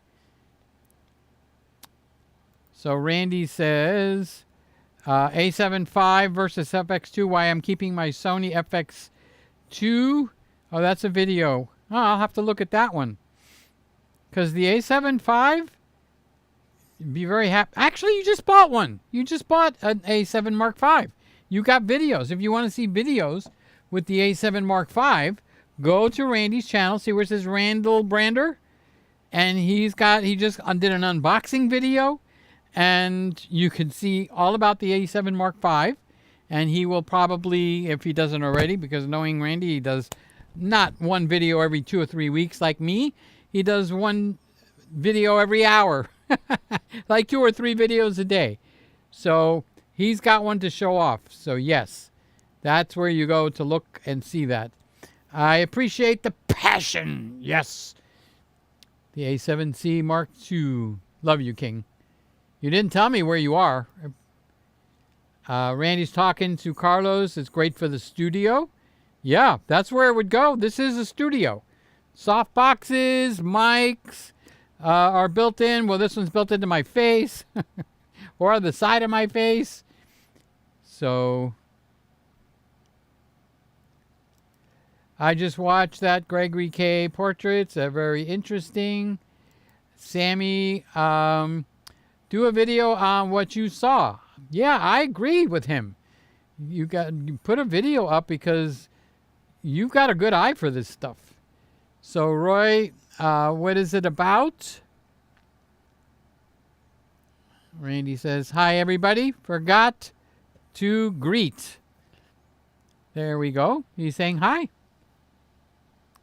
So Randy says, A7 V versus FX2, why I'm keeping my Sony FX2. Oh, that's a video. Oh, I'll have to look at that one. Because the A7 V, be very happy. Actually, you just bought one. You just bought an A7 Mark V. You got videos. If you want to see videos with the A7 Mark V, go to Randy's channel. See where it says Randall Brander? And he just did an unboxing video. And you can see all about the A7 Mark V. And he will probably, if he doesn't already, because knowing Randy, he does not one video every 2 or 3 weeks like me. He does one video every hour. Like 2 or 3 videos a day. So he's got one to show off. So yes, that's where you go to look and see that. I appreciate the passion. Yes. The A7C Mark II. Love you, King. You didn't tell me where you are. Randy's talking to Carlos. It's great for the studio. Yeah, that's where it would go. This is a studio. Soft boxes, mics are built in. Well, this one's built into my face or the side of my face. So I just watched that Gregory K. portraits. They're very interesting. Sammy, do a video on what you saw. Yeah, I agree with him. You put a video up because you've got a good eye for this stuff. So Roy, what is it about? Randy says, hi everybody. Forgot to greet. There we go. He's saying hi.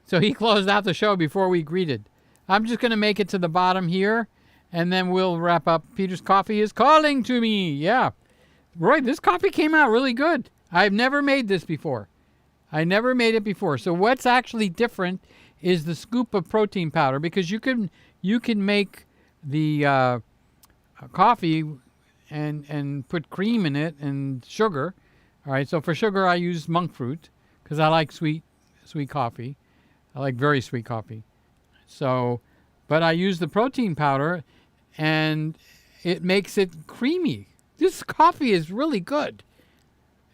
So he closed out the show before we greeted. I'm just going to make it to the bottom here, and then we'll wrap up. Peter's coffee is calling to me. Yeah. Roy, this coffee came out really good. I've never made this before. I never made it before. So what's actually different is the scoop of protein powder, because you can make the coffee and put cream in it and sugar. All right. So for sugar, I use monk fruit because I like sweet coffee. I like very sweet coffee. So, but I use the protein powder, and it makes it creamy. This coffee is really good.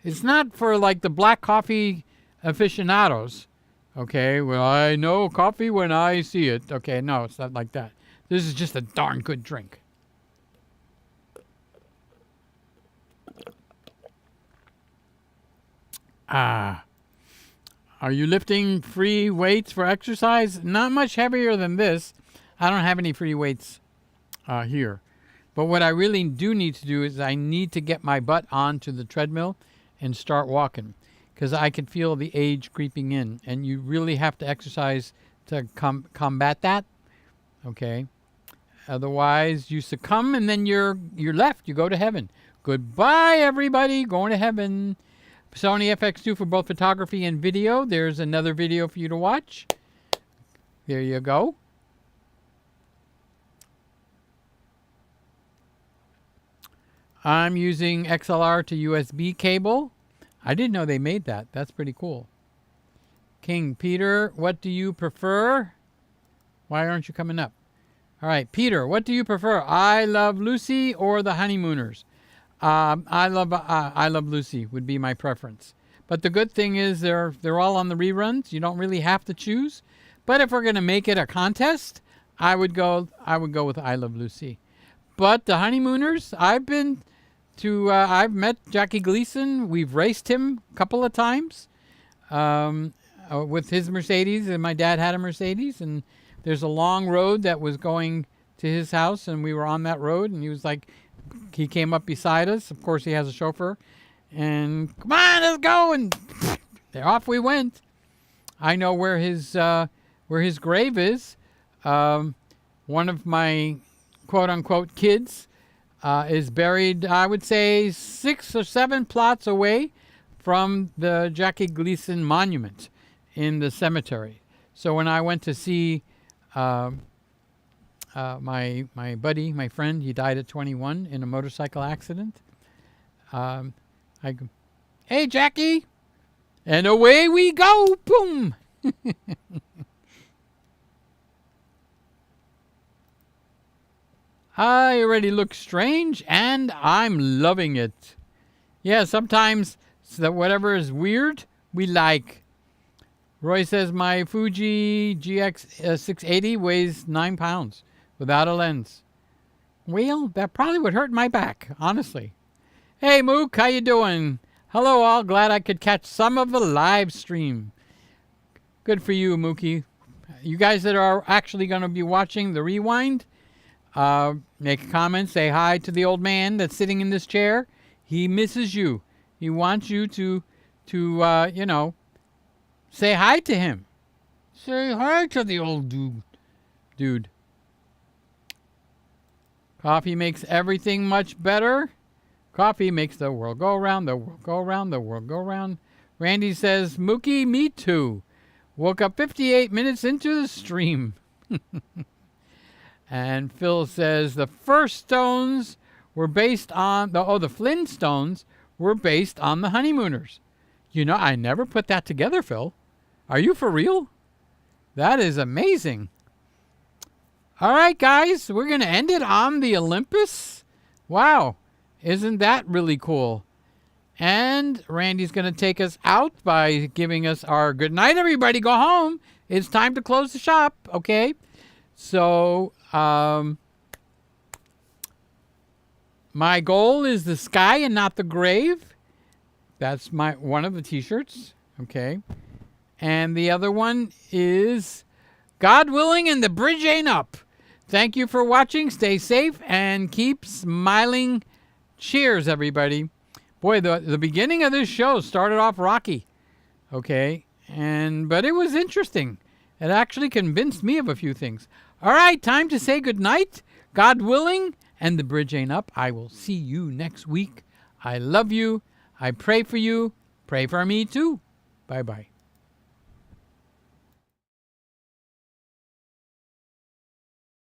It's not for like the black coffee aficionados. Okay, well, I know coffee when I see it. Okay, no, it's not like that. This is just a darn good drink. Are you lifting free weights for exercise? Not much heavier than this. I don't have any free weights here. But what I really do need to do is I need to get my butt onto the treadmill and start walking, because I can feel the age creeping in, and you really have to exercise to combat that. Okay. Otherwise, you succumb, and then you're left. You go to heaven. Goodbye, everybody. Going to heaven. Sony FX2 for both photography and video. There's another video for you to watch. There you go. I'm using XLR to USB cable. I didn't know they made that. That's pretty cool. King Peter, what do you prefer? Why aren't you coming up? All right, Peter, what do you prefer? I Love Lucy or The Honeymooners? I Love Lucy would be my preference. But the good thing is they're all on the reruns. You don't really have to choose. But if we're gonna make it a contest, I would go with I Love Lucy. But The Honeymooners, I've met Jackie Gleason. We've raced him a couple of times with his Mercedes, and my dad had a Mercedes, and there's a long road that was going to his house, and we were on that road, and he came up beside us. Of course, he has a chauffeur, and come on, let's go, and off we went. I know where his grave is. One of my quote-unquote kids is buried, I would say, 6 or 7 plots away from the Jackie Gleason monument in the cemetery. So when I went to see my buddy, my friend, he died at 21 in a motorcycle accident. I go, hey, Jackie! And away we go! Boom! I already look strange, and I'm loving it. Yeah, sometimes whatever is weird, we like. Roy says my Fuji GX 680 weighs 9 pounds without a lens. Well, that probably would hurt my back, honestly. Hey, Mook, how you doing? Hello, all. Glad I could catch some of the live stream. Good for you, Mookie. You guys that are actually going to be watching the rewind, make a comment, say hi to the old man that's sitting in this chair. He misses you. He wants you to say hi to him. Say hi to the old dude. Coffee makes everything much better. Coffee makes the world go round, the world go round, the world go round. Randy says, Mookie, me too. Woke up 58 minutes into the stream. And Phil says the first stones were based on the Flintstones were based on the Honeymooners. You know, I never put that together, Phil. Are you for real? That is amazing. All right, guys, we're going to end it on the Olympus. Wow, isn't that really cool? And Randy's going to take us out by giving us our good night, everybody. Go home. It's time to close the shop, okay? So, my goal is the sky and not the grave. That's one of the t-shirts, okay? And the other one is God willing and the bridge ain't up. Thank you for watching. Stay safe and keep smiling. Cheers, everybody. Boy, the beginning of this show started off rocky, okay? But it was interesting. It actually convinced me of a few things. All right, time to say goodnight. God willing, and the bridge ain't up. I will see you next week. I love you. I pray for you. Pray for me too. Bye-bye.